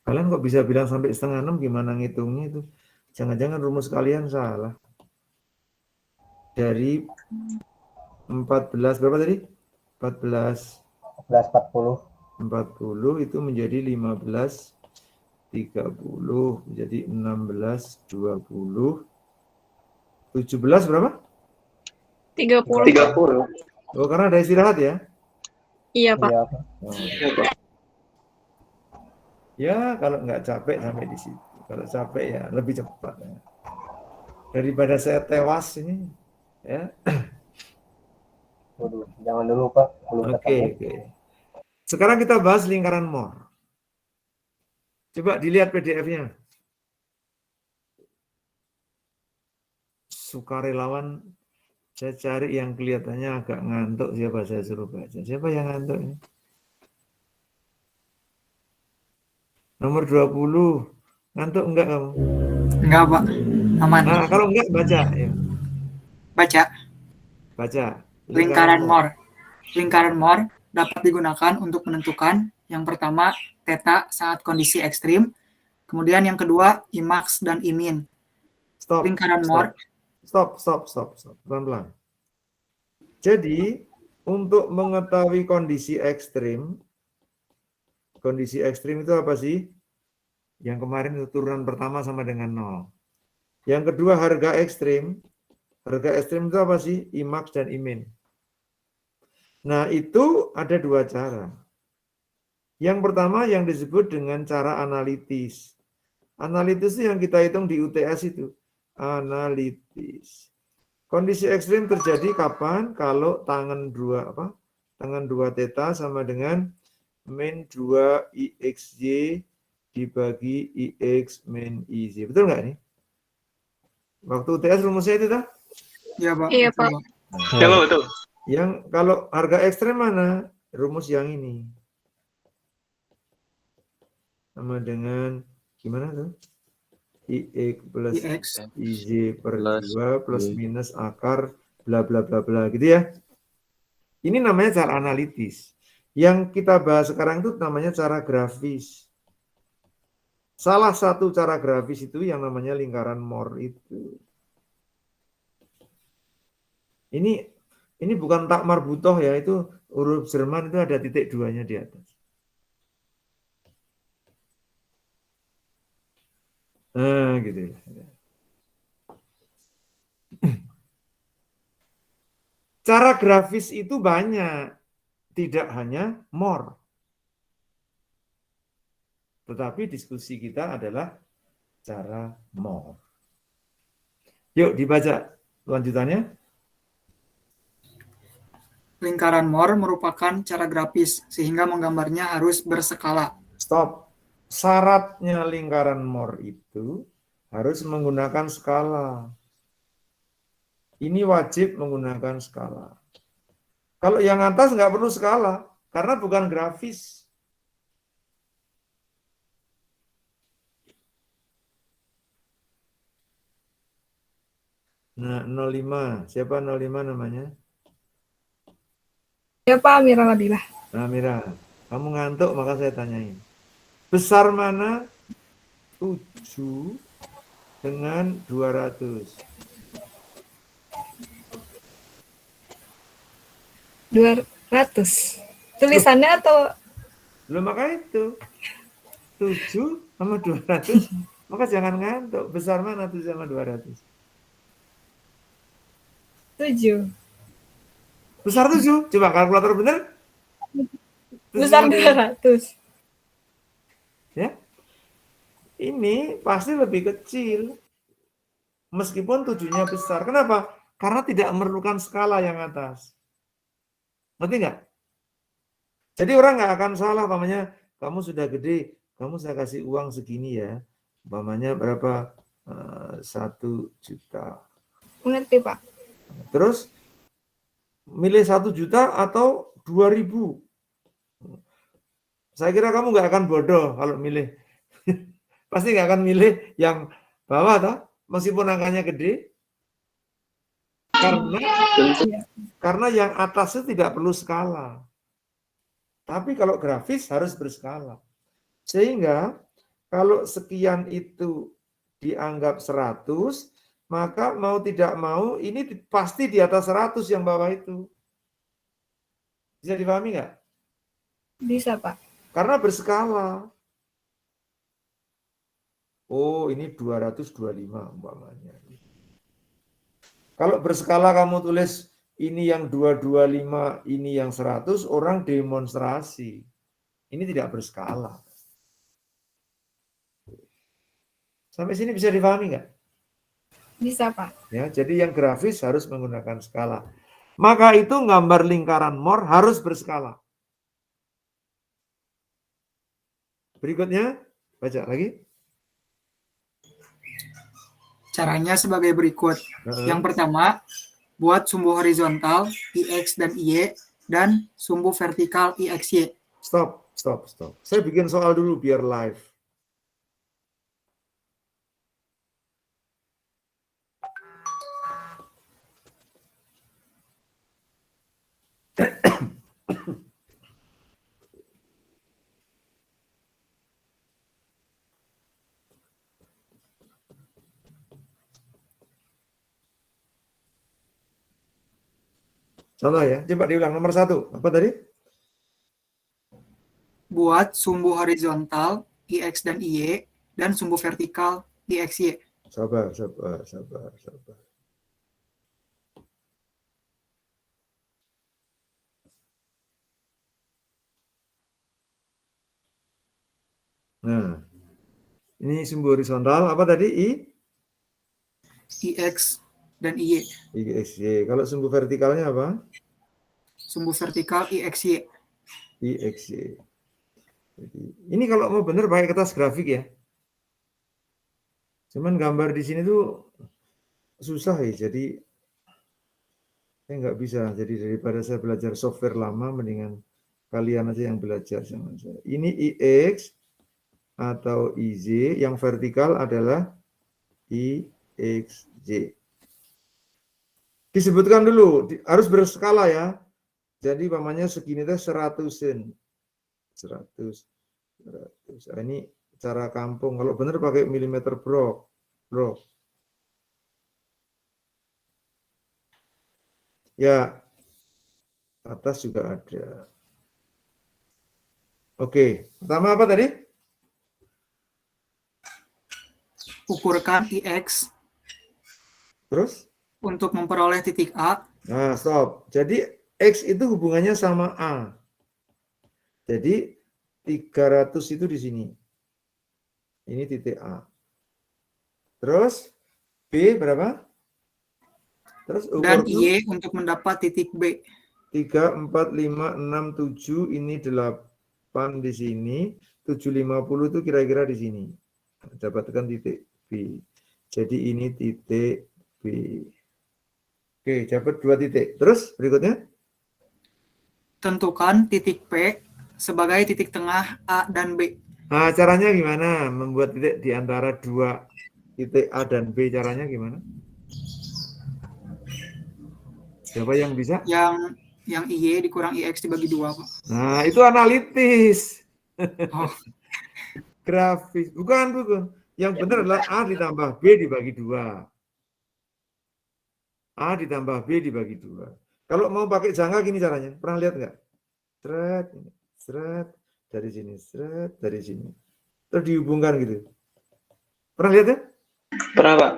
Kalian kok bisa bilang sampai 5:30 gimana ngitungnya itu? Jangan-jangan rumus kalian salah. Dari 14 berapa tadi? 40 itu menjadi 15 30 menjadi 16 20 17 berapa? 30. 30. Oh, karena ada istirahat ya? Iya Pak. Iya. Oh. Ya, kalau nggak capek sampai di situ. Kalau capek ya lebih cepat. Ya. Daripada saya tewas ini, ya. Waduh, jangan dulu Pak. Belum ketemu. Oke. Sekarang kita bahas lingkaran Mohr. Coba dilihat PDF-nya. Sukarelawan, saya cari yang kelihatannya agak ngantuk. Siapa saya suruh baca? Siapa yang ngantuk ini? Nomor 20. Ngantuk enggak kamu? Enggak, Pak. Aman. Nah, kalau enggak baca. Ya. Baca. Baca. Lingkaran Mohr. Lingkaran Mohr dapat digunakan untuk menentukan yang pertama theta saat kondisi ekstrim, kemudian yang kedua Imax dan Imin. Stop. Lingkaran Mohr. Stop. Pelan-pelan. Jadi, untuk mengetahui kondisi ekstrim itu apa sih? Yang kemarin itu turunan pertama sama dengan 0. Yang kedua harga ekstrim itu apa sih? Imax dan Imin. Nah, itu ada 2 cara. Yang pertama yang disebut dengan cara analitis. Analitis itu yang kita hitung di UTS itu. Analitis. Kondisi ekstrim terjadi kapan? Kalau tangan 2 theta sama dengan min 2 IXY dibagi IX min IZ. Betul nggak nih? Waktu UTS rumusnya itu dah? Iya, Pak. Iya, Betul, Pak. Betul. Yang kalau harga ekstrem mana? Rumus yang ini. Sama dengan gimana tuh? IX plus IX. IZ per Plus 2 plus Y. minus akar bla bla bla bla gitu ya. Ini namanya cara analitis. Yang kita bahas sekarang itu namanya cara grafis. Salah satu cara grafis itu yang namanya lingkaran Mohr itu. Ini bukan tak marbutoh ya, itu huruf Jerman itu ada titik 2-nya di atas. Nah, gitu ya. Cara grafis itu banyak, tidak hanya Mohr. Tetapi diskusi kita adalah cara Mohr. Yuk dibaca lanjutannya. Lingkaran Mohr merupakan cara grafis sehingga menggambarnya harus berskala. Stop. Syaratnya lingkaran Mohr itu harus menggunakan skala. Ini wajib menggunakan skala. Kalau yang atas nggak perlu skala, karena bukan grafis. Nah, 05. Siapa 05 namanya? Ya Pak, Amira Nabila. Nah, Mira, kamu ngantuk maka saya tanyain. Besar mana 7 dengan 200? 200. Tulisannya atau Belum maka itu. 7 sama 200, maka jangan ngantuk. Besar mana 7 sama 200? 7. Besar 7. Coba kalkulator bener. 7 Besar sama 200. Ya. Ini pasti lebih kecil. Meskipun 7-nya besar. Kenapa? Karena tidak memerlukan skala yang atas. Ngerti nggak? Jadi orang nggak akan salah, umpamanya kamu sudah gede, kamu saya kasih uang segini ya, umpamanya berapa? 1 juta. Mengerti, Pak? Terus milih 1 juta atau 2.000. Saya kira kamu nggak akan bodoh kalau milih. Pasti nggak akan milih yang bawah, toh, meskipun angkanya gede. Karena yang atas itu tidak perlu skala. Tapi kalau grafis harus berskala. Sehingga kalau sekian itu dianggap 100, maka mau tidak mau ini pasti di atas 100 yang bawah itu. Bisa dipahami nggak? Bisa, Pak. Karena berskala. Oh, ini 225 umpamanya. Kalau berskala kamu tulis ini yang 225, ini yang 100, orang demonstrasi. Ini tidak berskala. Sampai sini bisa dipahami nggak? Bisa, Pak. Ya, jadi yang grafis harus menggunakan skala. Maka itu gambar lingkaran Moore harus berskala. Berikutnya, baca lagi. Caranya sebagai berikut. Yang pertama, buat sumbu horizontal IX dan Y dan sumbu vertikal IXY. Stop. Saya bikin soal dulu biar live. Contoh ya, coba diulang nomor 1. Apa tadi? Buat sumbu horizontal IX dan Y dan sumbu vertikal IXY. Sabar. Nah, ini sumbu horizontal apa tadi? IX dan Y. IXY. Kalau sumbu vertikalnya apa? Sumbu vertikal IXY. IXY. Jadi, ini kalau mau benar pakai kertas grafik ya. Cuman gambar di sini tuh susah ya. Jadi saya nggak bisa. Jadi daripada saya belajar software lama, mendingan kalian aja yang belajar sama saya. Ini IX atau IZ. Yang vertikal adalah IXY. Disebutkan dulu, harus berskala ya. Jadi pamannya segini teh 100-an. 100. Nah, ini cara kampung. Kalau benar pakai milimeter bro. Ya, atas juga ada. Oke, pertama apa tadi? Ukurkan IX. Terus? Untuk memperoleh titik A. Nah, stop. Jadi X itu hubungannya sama A. Jadi 300 itu di sini. Ini titik A. Terus B berapa? Terus ukur Dan Y untuk mendapat titik B. 3, 4, 5, 6, 7. Ini 8 di sini. 750 itu kira-kira di sini. Dapatkan titik B. Jadi ini titik B. Oke, dapat 2 titik. Terus berikutnya? Tentukan titik P sebagai titik tengah A dan B. Nah, caranya gimana? Membuat titik di antara 2 titik A dan B, caranya gimana? Siapa yang bisa? Yang IY dikurang IX dibagi 2, Pak. Nah, itu analitis. Oh. Grafis. Bukan. Yang benar adalah A ditambah B dibagi 2. A ditambah B dibagi 2. Kalau mau pakai jangka gini caranya. Pernah lihat nggak? Seret, dari sini, seret, dari sini. terus dihubungkan gitu. Pernah lihat ya? Pernah, Pak.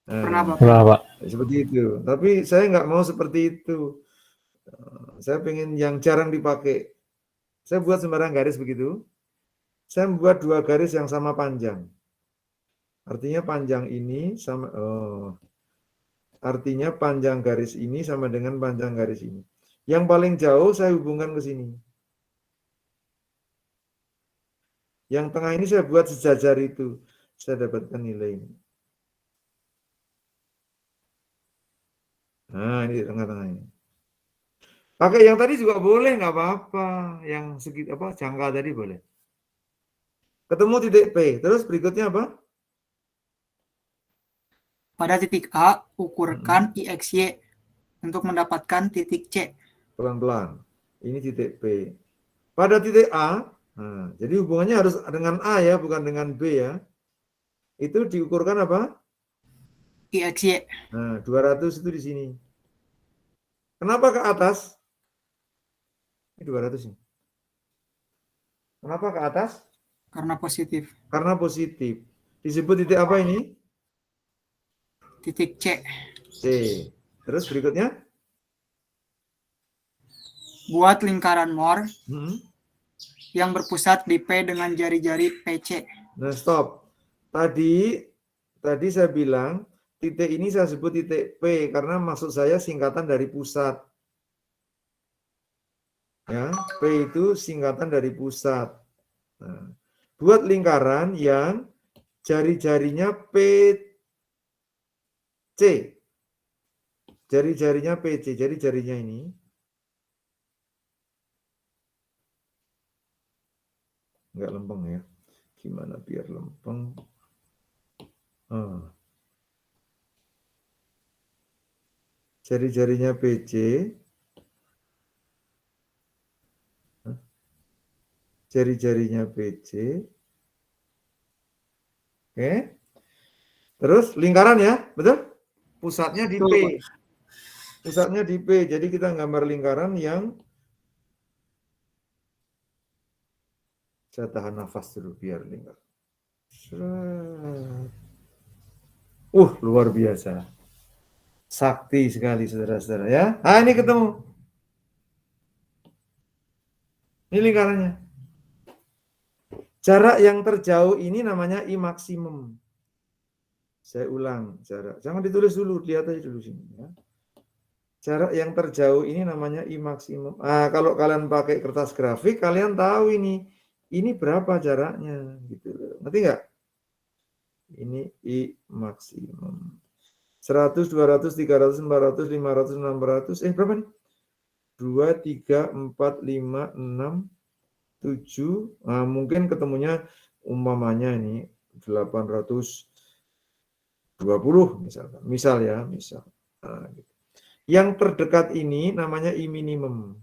Nah, Pernah, Pak. Pernah, Pak. seperti itu. Tapi saya nggak mau seperti itu. Saya pengen yang jarang dipakai. Saya buat sembarang garis begitu. Saya membuat 2 garis yang sama panjang. Artinya panjang ini sama, artinya panjang garis ini sama dengan panjang garis ini. Yang paling jauh saya hubungkan ke sini. Yang tengah ini saya buat sejajar itu. Saya dapatkan nilai ini. Nah, ini tengah-tengah ini. Pakai yang tadi juga boleh, nggak apa-apa. Yang segi apa jangka tadi boleh. Ketemu titik P. Terus berikutnya apa? Pada titik A, ukurkan IXY untuk mendapatkan titik C. Pelan-pelan. Ini titik P. Pada titik A, nah, jadi hubungannya harus dengan A ya, bukan dengan B ya. Itu diukurkan apa? IXY. Nah, 200 itu di sini. Kenapa ke atas? Ini 200 ini. Kenapa ke atas? Karena positif. Karena positif. Disebut titik apa ini? Titik C. C. Terus berikutnya? Buat lingkaran Moore Hmm. yang berpusat di P dengan jari-jari PC. Nah, stop. Tadi saya bilang titik ini saya sebut titik P karena maksud saya singkatan dari pusat. Ya, P itu singkatan dari pusat. Nah, buat lingkaran yang jari-jarinya PC. Jari-jarinya PC, jari-jarinya ini. Enggak lempeng ya. Gimana biar lempeng? Jari-jarinya PC. Jari-jarinya PC. Oke. Terus lingkaran ya, betul? Pusatnya di P. Pusatnya di P. Jadi kita gambar lingkaran yang saya tahan nafas dulu biar lingkar. Luar biasa. Sakti sekali saudara-saudara ya. Ah, ini ketemu. Ini lingkarannya. Jarak yang terjauh ini namanya I maksimum. Saya ulang jarak. Jangan ditulis dulu, lihat aja dulu sini ya. Jarak yang terjauh ini namanya I maksimum. Kalau kalian pakai kertas grafik, kalian tahu ini berapa jaraknya gitu. Ngerti nggak? Ini I maksimum. 100, 200, 300, 400, 500, 600. Berapa nih? 2, 3, 4, 5, 6, 7. Mungkin ketemunya umpamanya ini 820 misalkan. Misal ya, misal. Gitu. Yang terdekat ini namanya I minimum.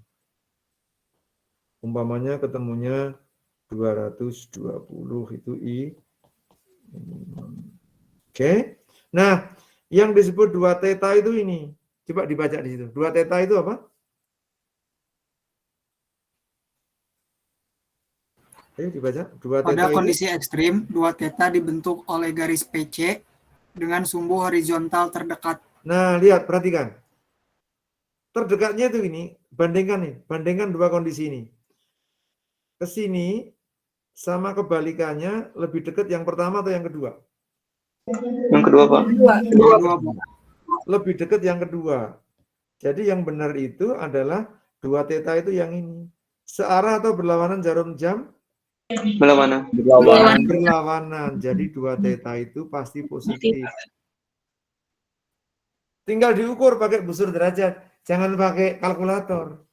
Umpamanya ketemunya 220 itu I minimum. Oke. Nah, yang disebut 2 theta itu ini. Coba dibaca di situ. 2 theta itu apa? Ayo dibaca. 2 theta Pada itu. kondisi ekstrim, 2 theta dibentuk oleh garis PC dengan sumbu horizontal terdekat. Nah, lihat, perhatikan. Terdekatnya itu ini, bandingkan 2 kondisi ini. Ke sini sama kebalikannya lebih dekat yang pertama atau yang kedua? Yang kedua, Pak. Lebih dekat yang kedua. Jadi yang benar itu adalah 2 theta itu yang ini. Searah atau berlawanan jarum jam? Berlawanan. Berlawanan. Jadi 2 theta itu pasti positif. Tinggal diukur pakai busur derajat. Jangan pakai kalkulator.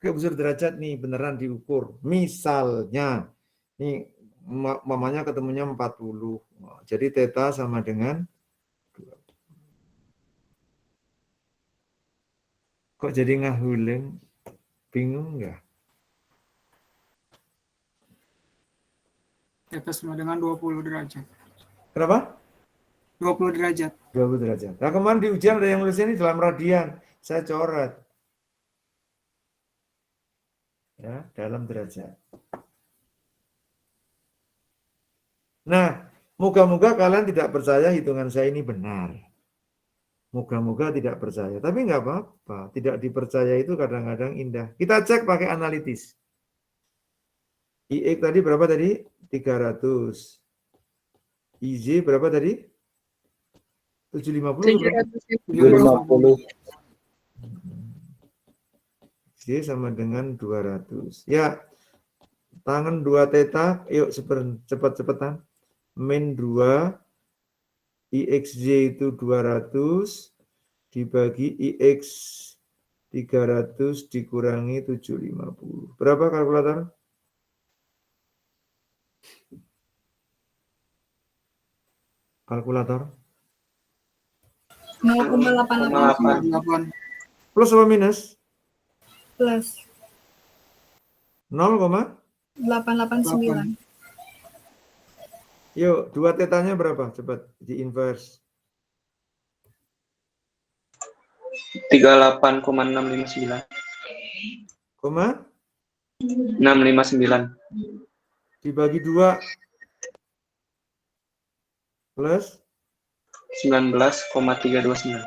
Pakai busur derajat nih beneran diukur. Misalnya, nih mamanya ketemunya 40. Jadi theta sama dengan 2. Kok jadi ngahuleng? Bingung nggak? Theta sama dengan 20 derajat. Kenapa? 20 derajat. 20 derajat. Nah, kemarin di ujian ada yang nulisnya ini dalam radian. Saya coret. Ya, dalam derajat. Nah, moga-moga kalian tidak percaya hitungan saya ini benar. Moga-moga tidak percaya. Tapi nggak apa-apa. Tidak dipercaya itu kadang-kadang indah. Kita cek pakai analitis. IX tadi berapa tadi? 300. IZ berapa tadi? 750 berapa? 750. Z sama dengan 200. Ya, tangan 2 theta, yuk cepat-cepatan. Min 2, IXZ itu 200, dibagi IX 300 dikurangi 750. Berapa kalkulator? Kalkulator. 0,88 Plus apa minus? plus 889. Yuk, 2 tetanya berapa? Cepat di inverse. 38,659. Koma 659. dibagi 2 plus 19,329.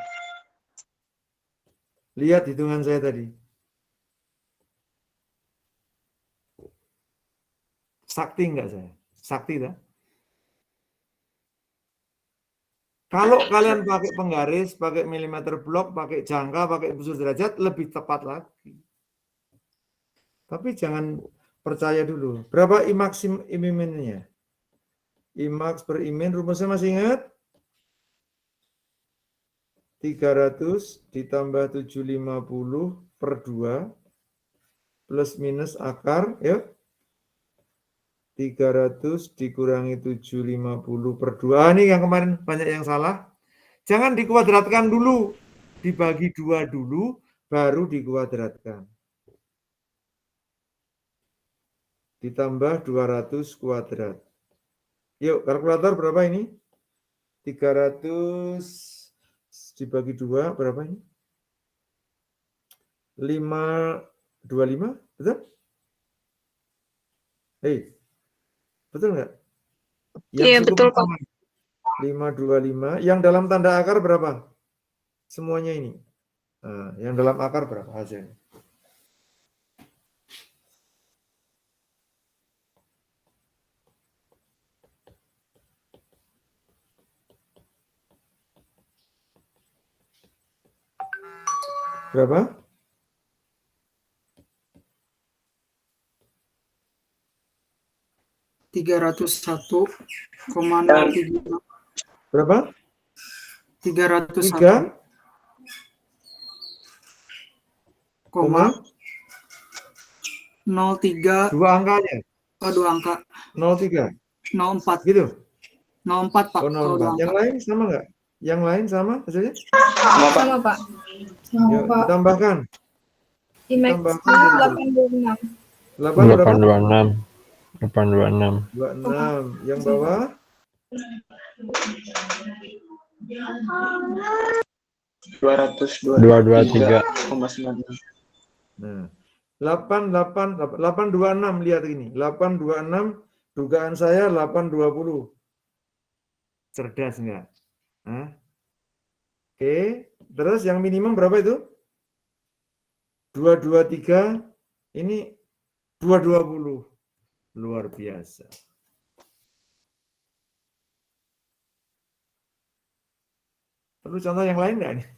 lihat hitungan saya tadi. Sakti enggak saya? Sakti tak? Kalau kalian pakai penggaris, pakai milimeter blok, pakai jangka, pakai busur derajat, lebih tepat lagi. Tapi jangan percaya dulu. Berapa imaksim imiminnya? Imaks per imin, rumusnya masih ingat? 300 ditambah 750 per 2 plus minus akar, ya. 300 dikurangi 750 per 2. Ini yang kemarin banyak yang salah. Jangan dikuadratkan dulu. Dibagi 2 dulu, baru dikuadratkan. Ditambah 200 kuadrat. Yuk, kalkulator berapa ini? 300 dibagi 2, berapa ini? 525, betul? Hei, betul nggak? Iya, betul, Pak. 525. Yang dalam tanda akar berapa? Semuanya ini. Nah, yang dalam akar berapa hasilnya? Berapa? Berapa? 301,03 Dua angkanya. Oh, 2 angka. 03. 04. Gitu. 04, Pak. Oh, 04. Yang lain sama nggak? Yang lain sama hasilnya? Sama, Pak. Yuk, ditambahkan. Imax Tambahkan 826. 8 berapa? 826. 26. Yang bawah? 223,96. Nah, 826 lihat ini. 826 dugaan saya 820. Cerdas enggak? Hah? Oke, terus yang minimum berapa itu? 223. Ini 220. Luar biasa. Perlu contoh yang lain enggak nih?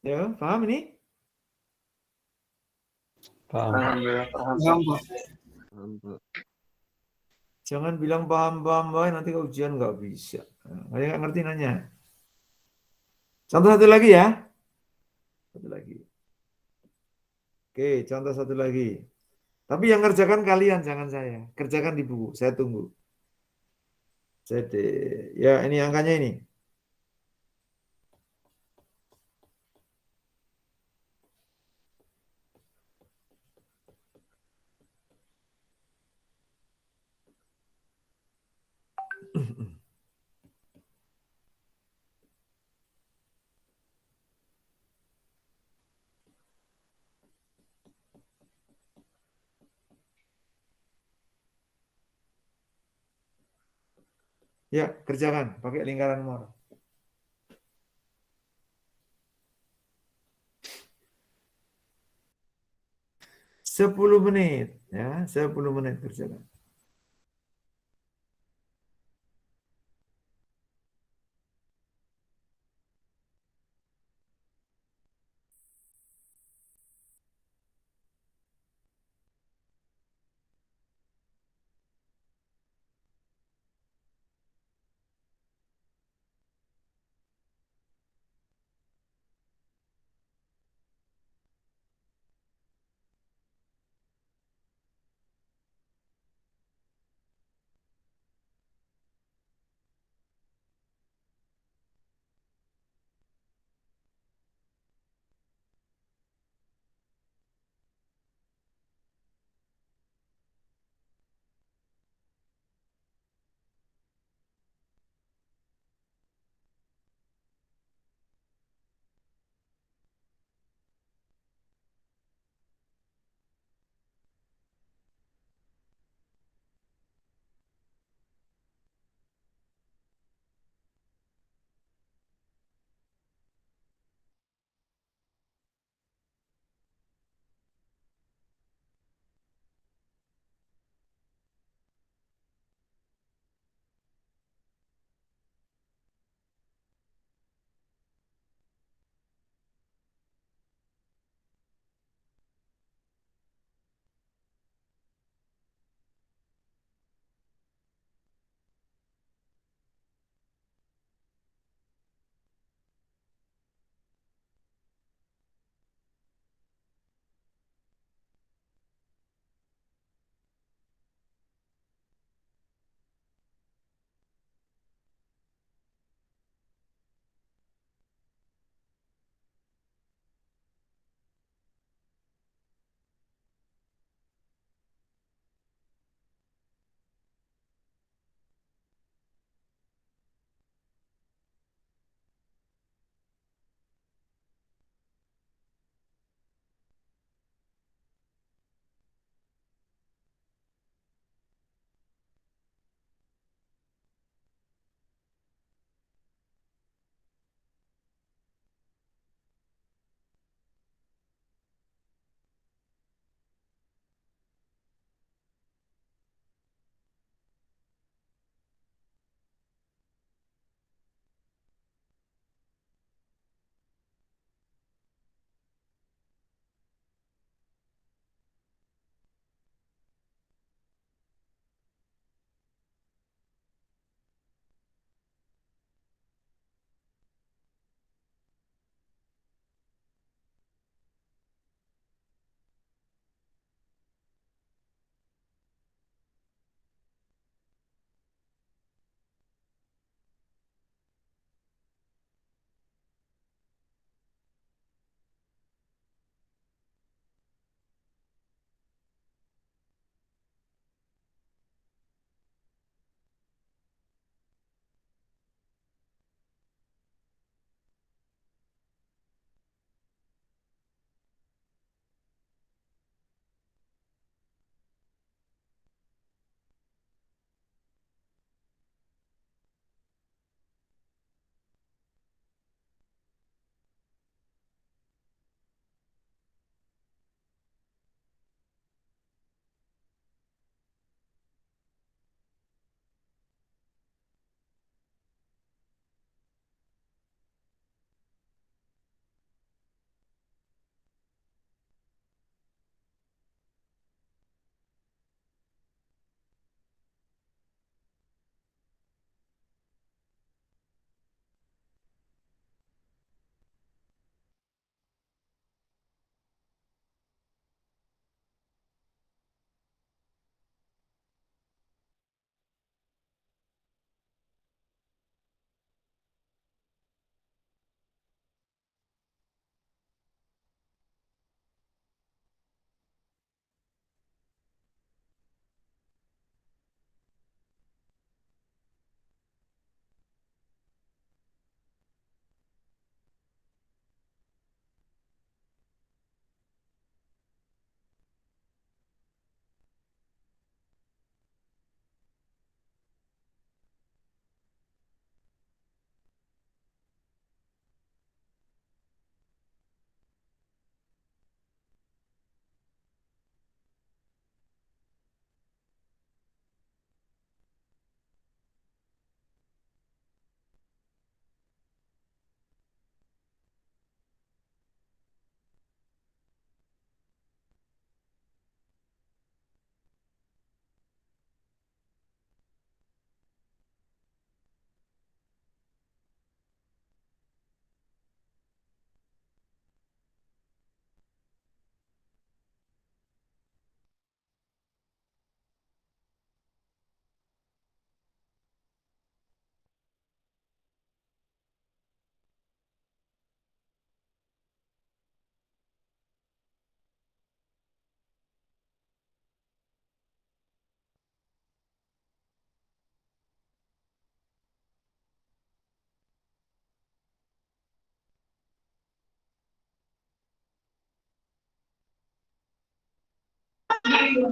Ya, paham ini? Paham. Alhamdulillah paham. Jangan bilang paham-paham, nanti ke ujian nggak bisa. Nah, nggak ngerti nanya. Contoh satu lagi ya. Satu lagi. Oke, contoh satu lagi. Tapi yang kerjakan kalian, jangan saya. Kerjakan di buku, saya tunggu. Jadi, ya ini angkanya ini. Ya, kerjakan pakai lingkaran Moore. Sepuluh menit, ya, 10 menit kerjakan.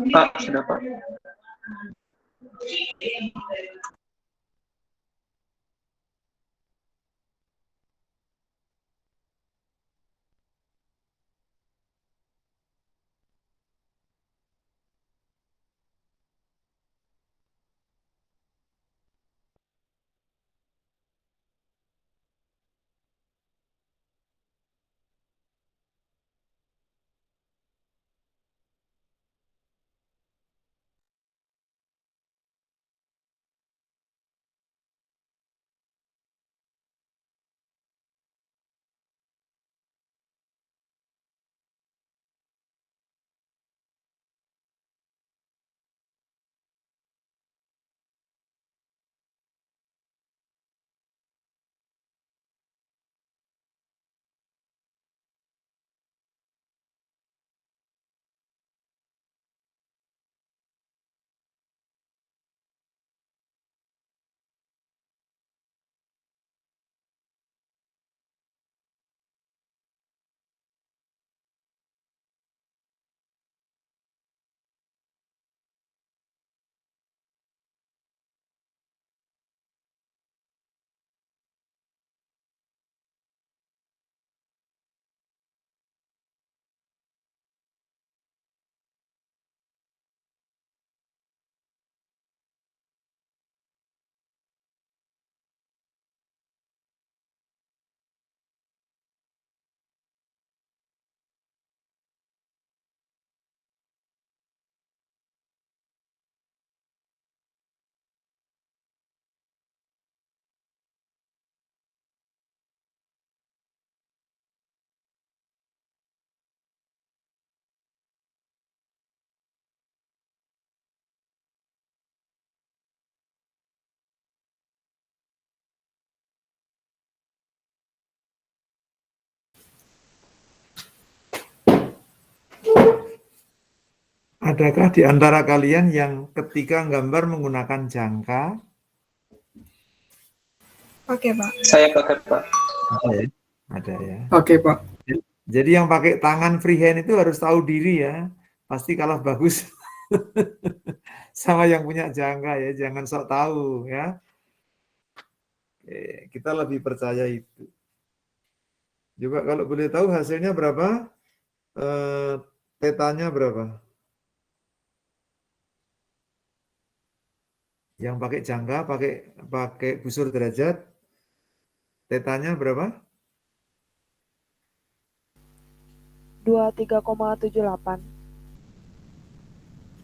Pak, sudah Pak. Adakah di antara kalian yang ketika gambar menggunakan jangka? Oke, Pak. Saya pakai Pak. Ada ya? Ada ya. Oke, Pak. Jadi yang pakai tangan freehand itu harus tahu diri ya. Pasti kalah bagus sama yang punya jangka ya. Jangan sok tahu ya. Oke, kita lebih percaya itu. Coba kalau boleh tahu hasilnya berapa? Tetanya berapa? Yang pakai jangka, pakai busur derajat, tetanya berapa? 23,78.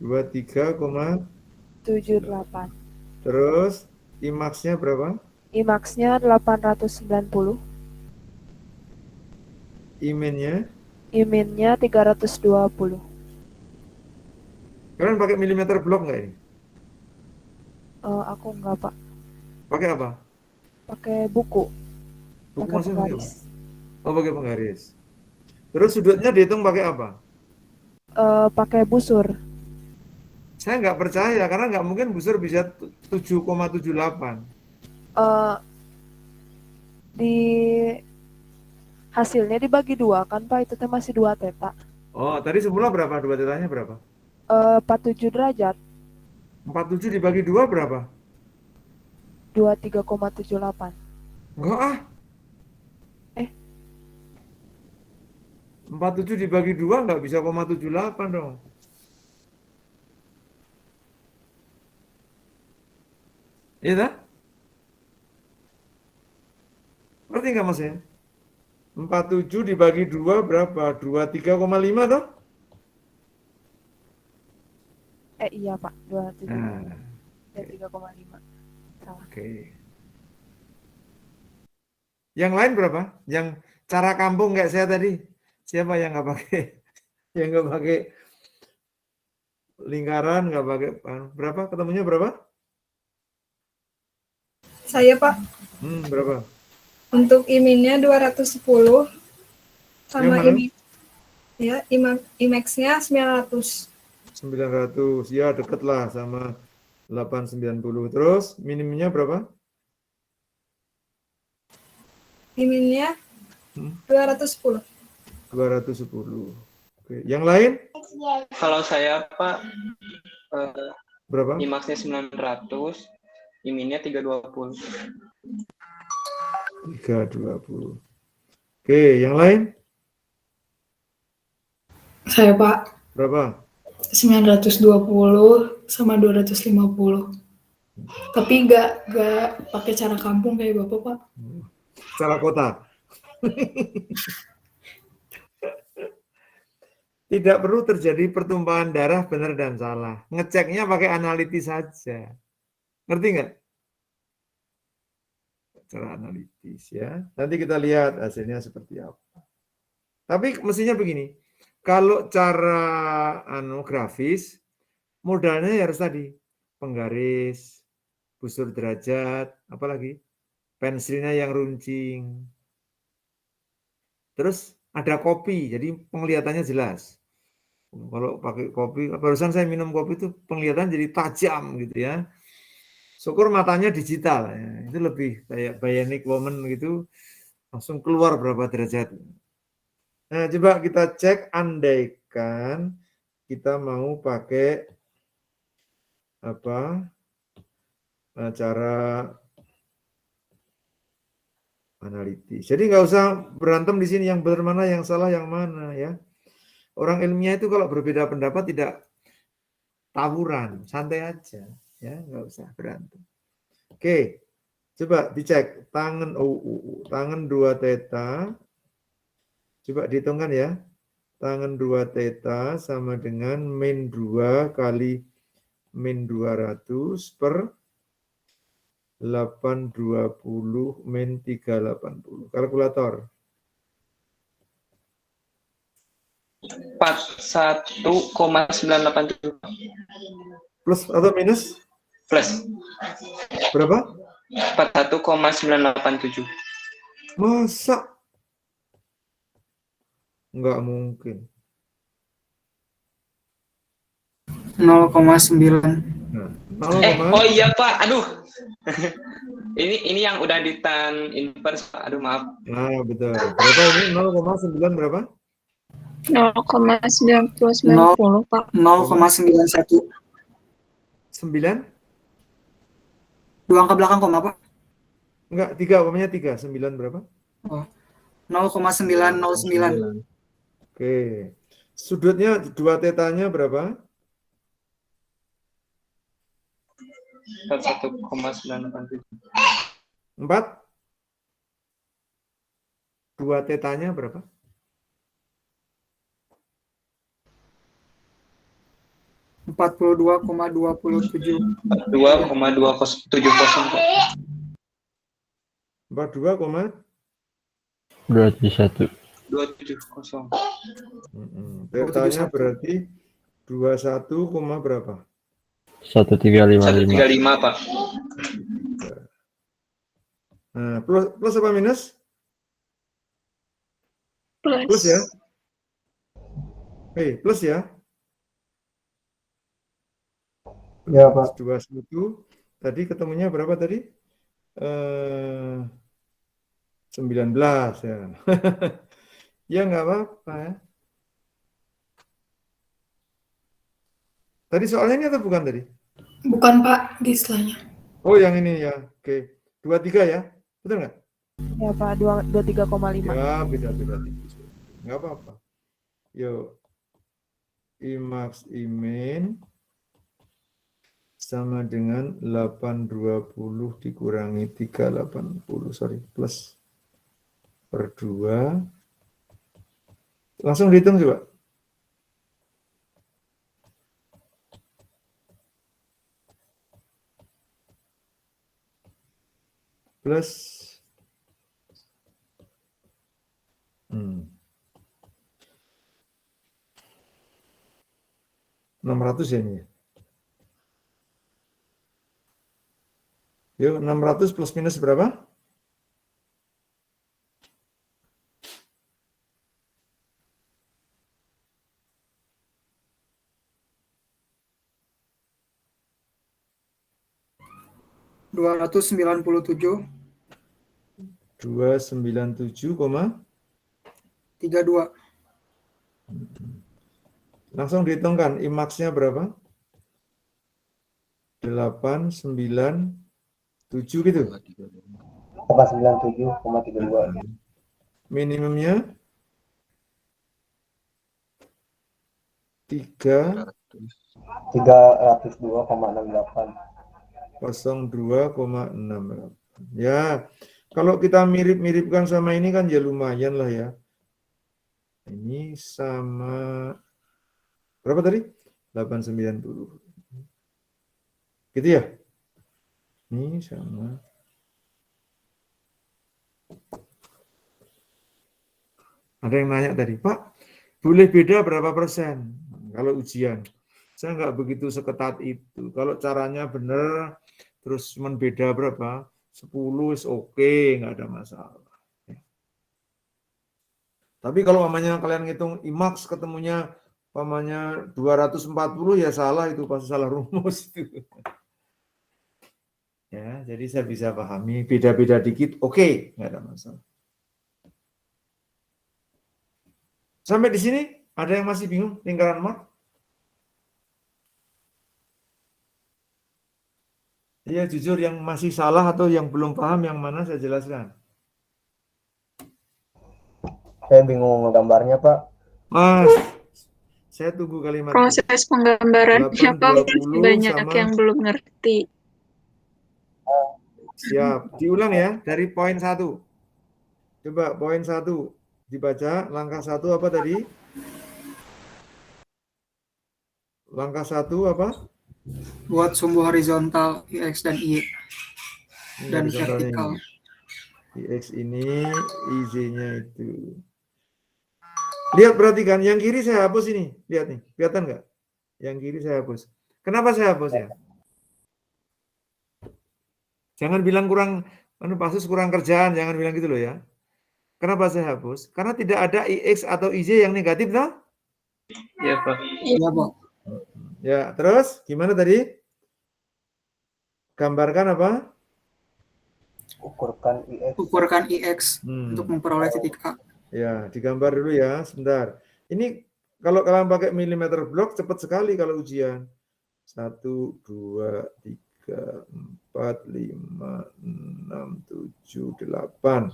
23,78. Terus IMAX-nya berapa? IMAX-nya 890. IMIN-nya? IMIN-nya 320. Kalian pakai milimeter blok nggak ini? Aku enggak, Pak. Pakai apa? Pakai buku. Buku Pakai maksudnya pakai apa? penggaris. Oh, pakai penggaris. Terus sudutnya dihitung pakai apa? Pakai busur. Saya nggak percaya, karena nggak mungkin busur bisa 7,78. Di hasilnya dibagi dua kan, Pak? Itu teh masih 2 teta. Oh, tadi semula berapa? 2 tetanya berapa? 47 derajat. 47 dibagi 2 berapa? 23,78. Enggak ah. 47 dibagi 2 nggak bisa 0,78 dong. Iya tak? Ngerti nggak Mas ya? 47 dibagi 2 berapa? 23,5 toh? Iya, Pak. 27. Nah, 3,5. Salah. oke. Yang lain berapa? Yang cara kampung kayak saya tadi. Siapa yang nggak pakai? Yang nggak pakai lingkaran, nggak pakai berapa? Ketemunya berapa? Saya, Pak. Berapa? Untuk IMIN-nya 210 sama Yang mana? IMAX-nya 900. 900, ya deket lah sama 890. Terus minimumnya berapa? IMIN-nya 210. 210. Oke. Yang lain? Kalau saya Pak, Berapa? IMAX-nya 900, IMIN-nya 320. 320. Oke, yang lain? Saya Pak, Berapa? 920 sama 250. Tapi nggak pakai cara kampung kayak Bapak, Pak. Secara kota. Tidak perlu terjadi pertumpahan darah benar dan salah. Ngeceknya pakai analitis saja. Ngerti nggak? Cara analitis ya. Nanti kita lihat hasilnya seperti apa. Tapi mestinya begini. Kalau cara grafis, modalnya harus tadi. Penggaris, busur derajat, apalagi pensilnya yang runcing. Terus ada kopi, jadi penglihatannya jelas. Kalau pakai kopi, barusan saya minum kopi itu penglihatan jadi tajam gitu ya. Syukur matanya digital, ya. Itu lebih kayak bionic woman gitu, langsung keluar berapa derajat. Nah, coba kita cek, andaikan kita mau pakai apa cara analitis. Jadi nggak usah berantem di sini yang benar mana, yang salah yang mana ya. Orang ilmiah itu kalau berbeda pendapat tidak tawuran, santai aja ya, nggak usah berantem. Oke, coba dicek tangan tangan 2 theta. Coba dihitungkan ya. Tangan 2 theta sama dengan min 2 kali min 200 per 820 min 380. Kalkulator. 41,987. Plus atau minus? Plus. Berapa? 41,987. Masa? Enggak mungkin. 0,9. Nah, oh iya Pak, aduh. ini yang udah di tan inverse Pak, aduh maaf. Nah, betul. Berapa ini? 0,9 berapa? 0,990 Pak. 0,91. 9? 2 angka belakang koma Pak. Enggak, 3, umpamanya 3. 9 berapa? Oh. 0,909. Oke. Sudutnya 2 tetanya berapa? 41,987. 4? 2 tetanya berapa? 42,27. 42,270. 42, 271. 270. Tetanya berarti 21, berapa? 1355. 135 Pak. Nah, plus apa minus? Plus. Plus ya? Plus ya? Ya, Pak. 21. Tadi ketemunya berapa tadi? 19 ya. Ya nggak apa-apa ya. Tadi soalnya ini atau bukan tadi? Bukan Pak, di istilahnya. Oh yang ini ya. Oke. 23 ya? Betul nggak? Ya Pak, 23,5. Ya beda-beda tipis. Nggak apa-apa. Yuk. IMAX IMIN sama dengan 820 dikurangi 380. Sorry, plus per 2. Langsung dihitung coba. Plus 600 ya ini. Yuk, 600 plus minus berapa? $297,32. 297,32. Langsung dihitungkan, IMAX-nya berapa? 8, 9, 7 gitu. 97,32. Minimumnya 3, 302,68. 02,6. Ya, kalau kita mirip-miripkan sama ini kan ya lumayan lah ya. Ini sama berapa tadi? 890. Gitu ya? Ini sama. Ada yang nanya tadi, Pak, boleh beda berapa persen kalau ujian? Saya nggak begitu seketat itu. Kalau caranya benar, terus cuma beda berapa? 10 is oke, nggak ada masalah. Tapi kalau namanya kalian ngitung IMAX ketemunya namanya 240 ya salah itu, pasti salah rumus itu. Ya, jadi saya bisa pahami beda-beda dikit, oke, nggak ada masalah. Sampai di sini ada yang masih bingung lingkaran Mohr? Ya jujur yang masih salah atau yang belum paham yang mana saya jelaskan. Saya bingung gambarnya, Pak. Mas, saya tunggu kalimat. Proses penggambarannya Pak 820 banyak sama- yang belum ngerti. Siap, diulang ya dari poin 1. Coba poin 1 dibaca, langkah 1 apa tadi? Langkah 1 apa? Buat sumbu horizontal IX dan Y Ini dan horizontalnya vertikal. ini. IX ini, IZ-nya itu. Lihat, perhatikan, yang kiri saya hapus ini. Lihat nih, kelihatan nggak? Yang kiri saya hapus. Kenapa saya hapus ya? Jangan bilang kurang, Pasus kurang kerjaan, jangan bilang gitu loh ya. Kenapa saya hapus? Karena tidak ada IX atau IZ yang negatif, toh? Iya, Pak. Iya, Pak. Ya, terus gimana tadi? Gambarkan apa? Ukurkan IX. Ukurkan IX untuk memperoleh titik A. Ya, digambar dulu ya, sebentar. Ini kalau kalian pakai milimeter blok cepat sekali kalau ujian. 1, 2, 3, 4, 5, 6, 7, 8.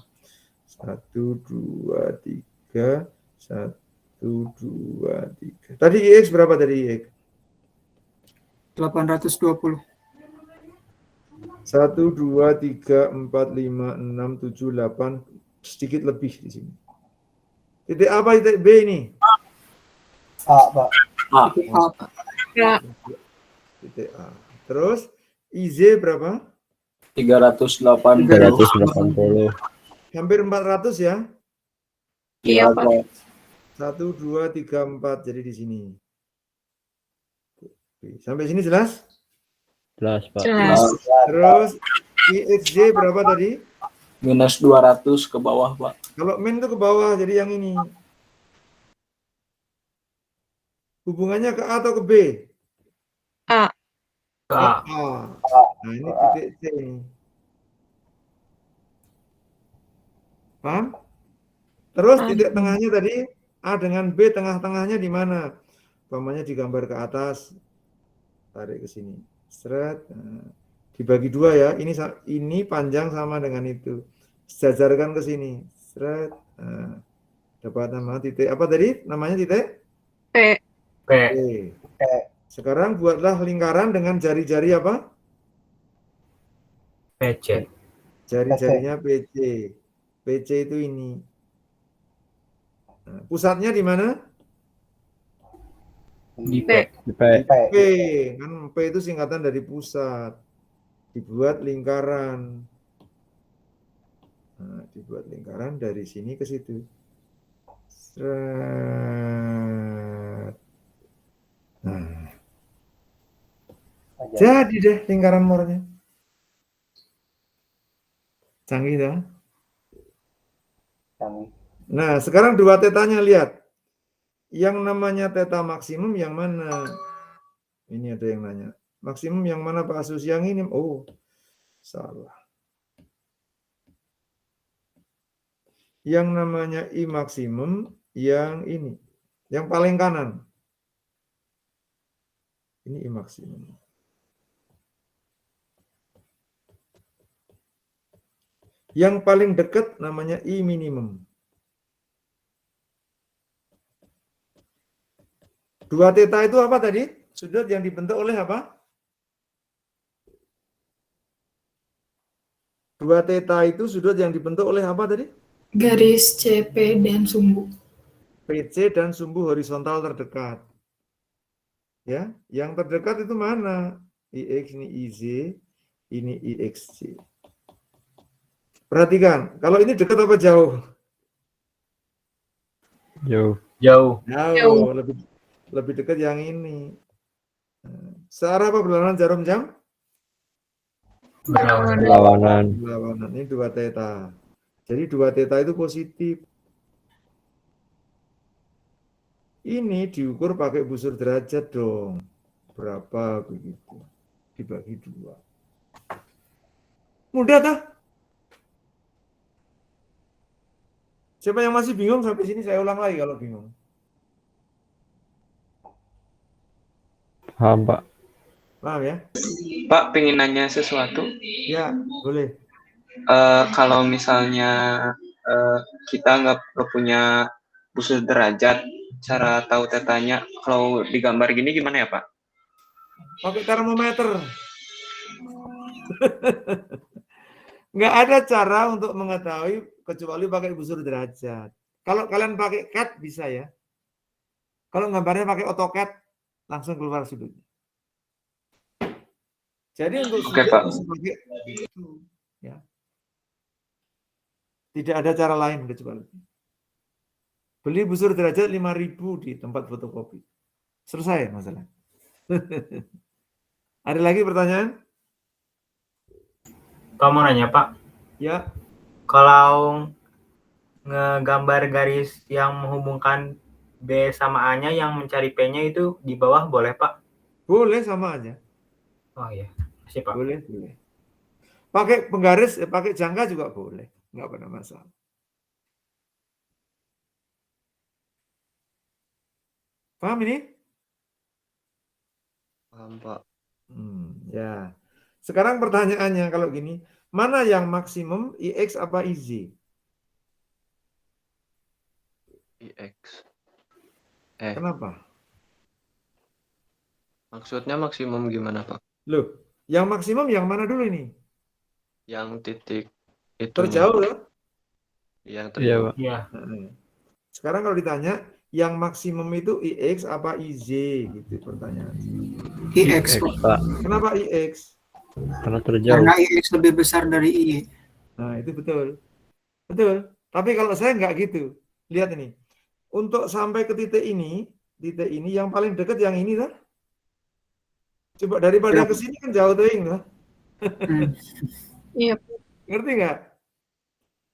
1, 2, 3, 1, 2, 3. Tadi IX berapa tadi IX? 820. 1, 2, 3, 4, 5, 6, 7, 8. Sedikit lebih di sini. Titik apa titik B ini? A, Pak. Titik A, Pak. Ya, Titik A. Terus IZ berapa? 380. 380. Hampir 400 ya. iya Pak. 1, 2, 3, 4. Jadi di sini. Oke, sampai sini jelas? Jelas, Pak. Jelas. Terus IXJ berapa tadi? Minus 200 ke bawah, Pak. Kalau min itu ke bawah, jadi yang ini. Hubungannya ke A atau ke B? A. Ke A. A. Nah, ini titik C ini. Paham? Terus titik tengahnya tadi A dengan B, tengah-tengahnya di mana? Umpamanya digambar ke atas, tarik ke sini, seret, nah, dibagi 2 ya. Ini panjang sama dengan itu, sejajarkan ke sini, seret, nah, dapat nama titik apa tadi? Namanya titik P. P. P. Sekarang buatlah lingkaran dengan jari-jari apa? PC. Jari-jarinya PC. PC itu ini. Nah, pusatnya di mana? Di P. P. P. P. Kan P itu singkatan dari pusat. Dibuat lingkaran. Nah, dibuat lingkaran dari sini ke situ. Seret. Nah. Jadi deh lingkaran Mohrnya. Canggih dah. Canggih. Nah, sekarang dua tetanya lihat. Yang namanya teta maksimum yang mana? Ini ada yang nanya. Maksimum yang mana Pak Asus? Yang ini? Oh, salah. Yang namanya I maksimum yang ini. Yang paling kanan. Ini I maksimum. Yang paling dekat namanya I minimum. 2 theta itu apa tadi? Sudut yang dibentuk oleh apa? 2 theta itu sudut yang dibentuk oleh apa tadi? Garis CP dan sumbu. PC dan sumbu horizontal terdekat. Ya, yang terdekat itu mana? IX ini IZ, ini IXC. Perhatikan, kalau ini dekat apa jauh? Jauh. Jauh. Jauh, lebih dekat yang ini. Searah apa berlawanan jarum jam? Berlawanan. Berlawanan. Ini 2 theta. Jadi 2 theta itu positif. Ini diukur pakai busur derajat dong. Berapa begitu? Dibagi 2. Mudah tak? Siapa yang masih bingung sampai sini saya ulang lagi kalau bingung. Paham, Pak. Paham ya? Pak, pengen nanya sesuatu. Ya, boleh. Kalau misalnya kita nggak punya busur derajat, cara tahu tetanya kalau digambar gini gimana ya Pak? Pakai termometer. Nggak ada cara untuk mengetahui kecuali pakai busur derajat. Kalau kalian pakai CAD bisa ya. Kalau gambarnya pakai AutoCAD langsung keluar sudutnya. Jadi untuk Oke, sudut Pak. bisa pakai itu, ya. Tidak ada cara lain kecuali beli busur derajat 5.000 di tempat fotokopi. Selesai masalah. Ada lagi pertanyaan? Pak mau nanya Pak, Ya, kalau ngegambar garis yang menghubungkan B sama A-nya yang mencari P-nya itu di bawah boleh Pak? boleh sama aja. Oh iya, masih Pak. Boleh, boleh. Pakai penggaris, pakai jangka juga boleh. Nggak pernah masalah. Paham ini? Paham, Pak. Ya. Sekarang pertanyaannya kalau gini, mana yang maksimum IX apa IZ? IX. Kenapa? Maksudnya maksimum gimana, Pak? Loh, yang maksimum yang mana dulu ini? Yang titik itu. Terjauh ya? Yang Iya, terjauh. Pak. Iya. Sekarang kalau ditanya, yang maksimum itu IX apa IZ? Gitu pertanyaan. IX, X, Pak. Kenapa IX? Karena terjauh. karena IX lebih besar dari I. Nah, itu betul. Betul. Tapi kalau saya nggak gitu. Lihat ini. Untuk sampai ke titik ini yang paling dekat yang ini lah. Coba daripada ke sini kan jauh teing lah. Iya. Ngerti nggak?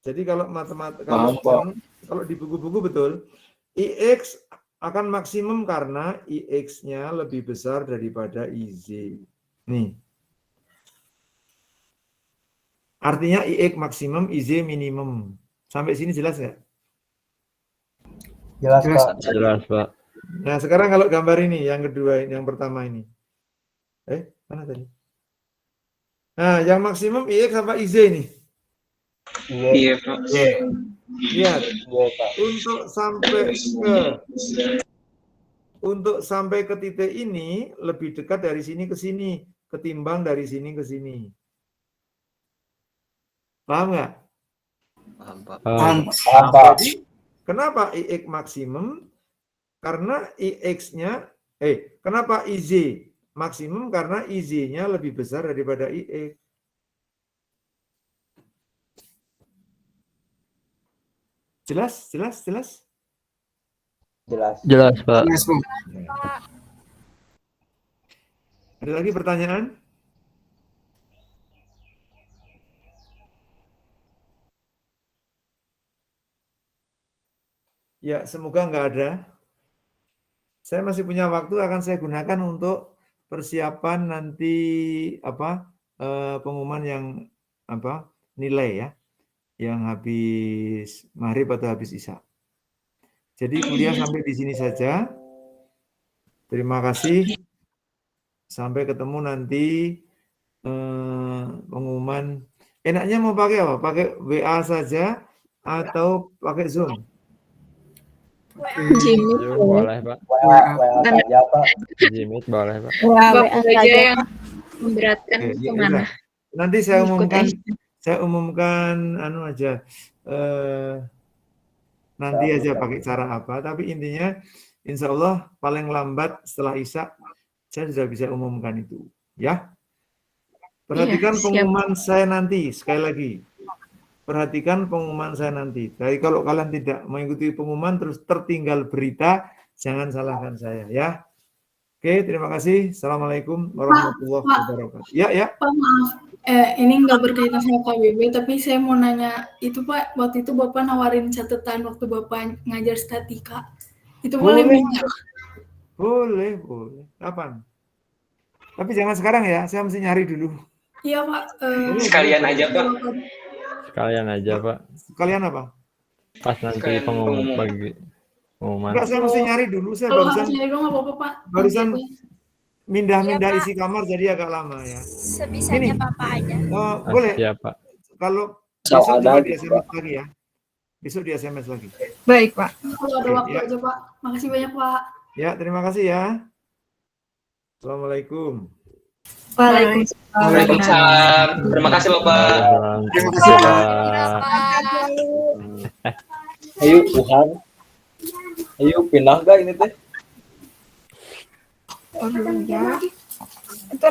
Jadi kalau matematika Paham, Pak. kalau di buku-buku betul, IX akan maksimum karena IX-nya lebih besar daripada IZ. Nih. Artinya IX maksimum, IZ minimum. Sampai sini jelas nggak? Jelas, Pak. Jelas, Pak. Nah, sekarang kalau gambar ini, yang kedua, yang pertama ini. Mana tadi? Nah, yang maksimum IX apa IZ ini? Iya Pak. Lihat, Iya, Pak. untuk sampai ke titik ini lebih dekat dari sini ke sini ketimbang dari sini ke sini. Paham nggak? Paham, Pak. Paham. Paham, Pak. Jadi, kenapa IX maksimum? Karena IX-nya, kenapa IZ maksimum? Karena IZ-nya lebih besar daripada IX. Jelas? Jelas? Jelas? Jelas. Jelas, Pak. Yes, Bu. Ada lagi pertanyaan? Ya, semoga nggak ada. Saya masih punya waktu, akan saya gunakan untuk persiapan nanti pengumuman yang nilai ya, yang habis maghrib atau habis isya. Jadi kuliah sampai di sini saja. Terima kasih. Sampai ketemu nanti pengumuman. Enaknya mau pakai apa? Pakai WA saja atau pakai Zoom? Zoom boleh, Pak. WA saja, Pak. Jimit boleh, Pak. WA saja. yang memberatkan Oke, ya kemana? udah. Nanti saya umumkan anu aja. Nanti aja pakai cara apa, tapi intinya insya Allah paling lambat setelah Isya saya sudah bisa umumkan itu, ya. Perhatikan Iya, siap. pengumuman saya nanti, sekali lagi. Perhatikan pengumuman saya nanti. Jadi kalau kalian tidak mengikuti pengumuman terus tertinggal berita, jangan salahkan saya, ya. Oke, terima kasih. Assalamualaikum warahmatullahi wabarakatuh. Ya. Pak, maaf. Ini nggak berkaitan sama KBB, tapi saya mau nanya, itu Pak, waktu itu Bapak nawarin catatan waktu Bapak ngajar statika. Itu boleh minta? Boleh. Kapan? Tapi jangan sekarang ya, saya mesti nyari dulu. Iya Pak. Sekalian aja, Pak. Sekalian aja, Pak. Kalian apa? Pas nanti Sekalian pengumuman pengumuman. Enggak, saya mesti nyari dulu. Saya Kalau barusan harus nyari dong nggak apa-apa Pak. barusan Nanti aja. mindah-mindah isi kamar jadi agak lama ya. Sebisanya Ini. Papa aja. Boleh. Siap, Pak. Kalau Soal besok ada juga di gitu, SMS lagi ya. Besok di SMS lagi. Baik, Pak. Kalau ada Oke, waktu ya. aja Pak. Makasih banyak Pak. Ya, terima kasih ya. Assalamualaikum. Waalaikumsalam. Waalaikumsalam. Terima kasih Bapak. Terima kasih, Pak. Ayo Tuhan. Ayo pindah gak ini teh? Oh, ya. Itu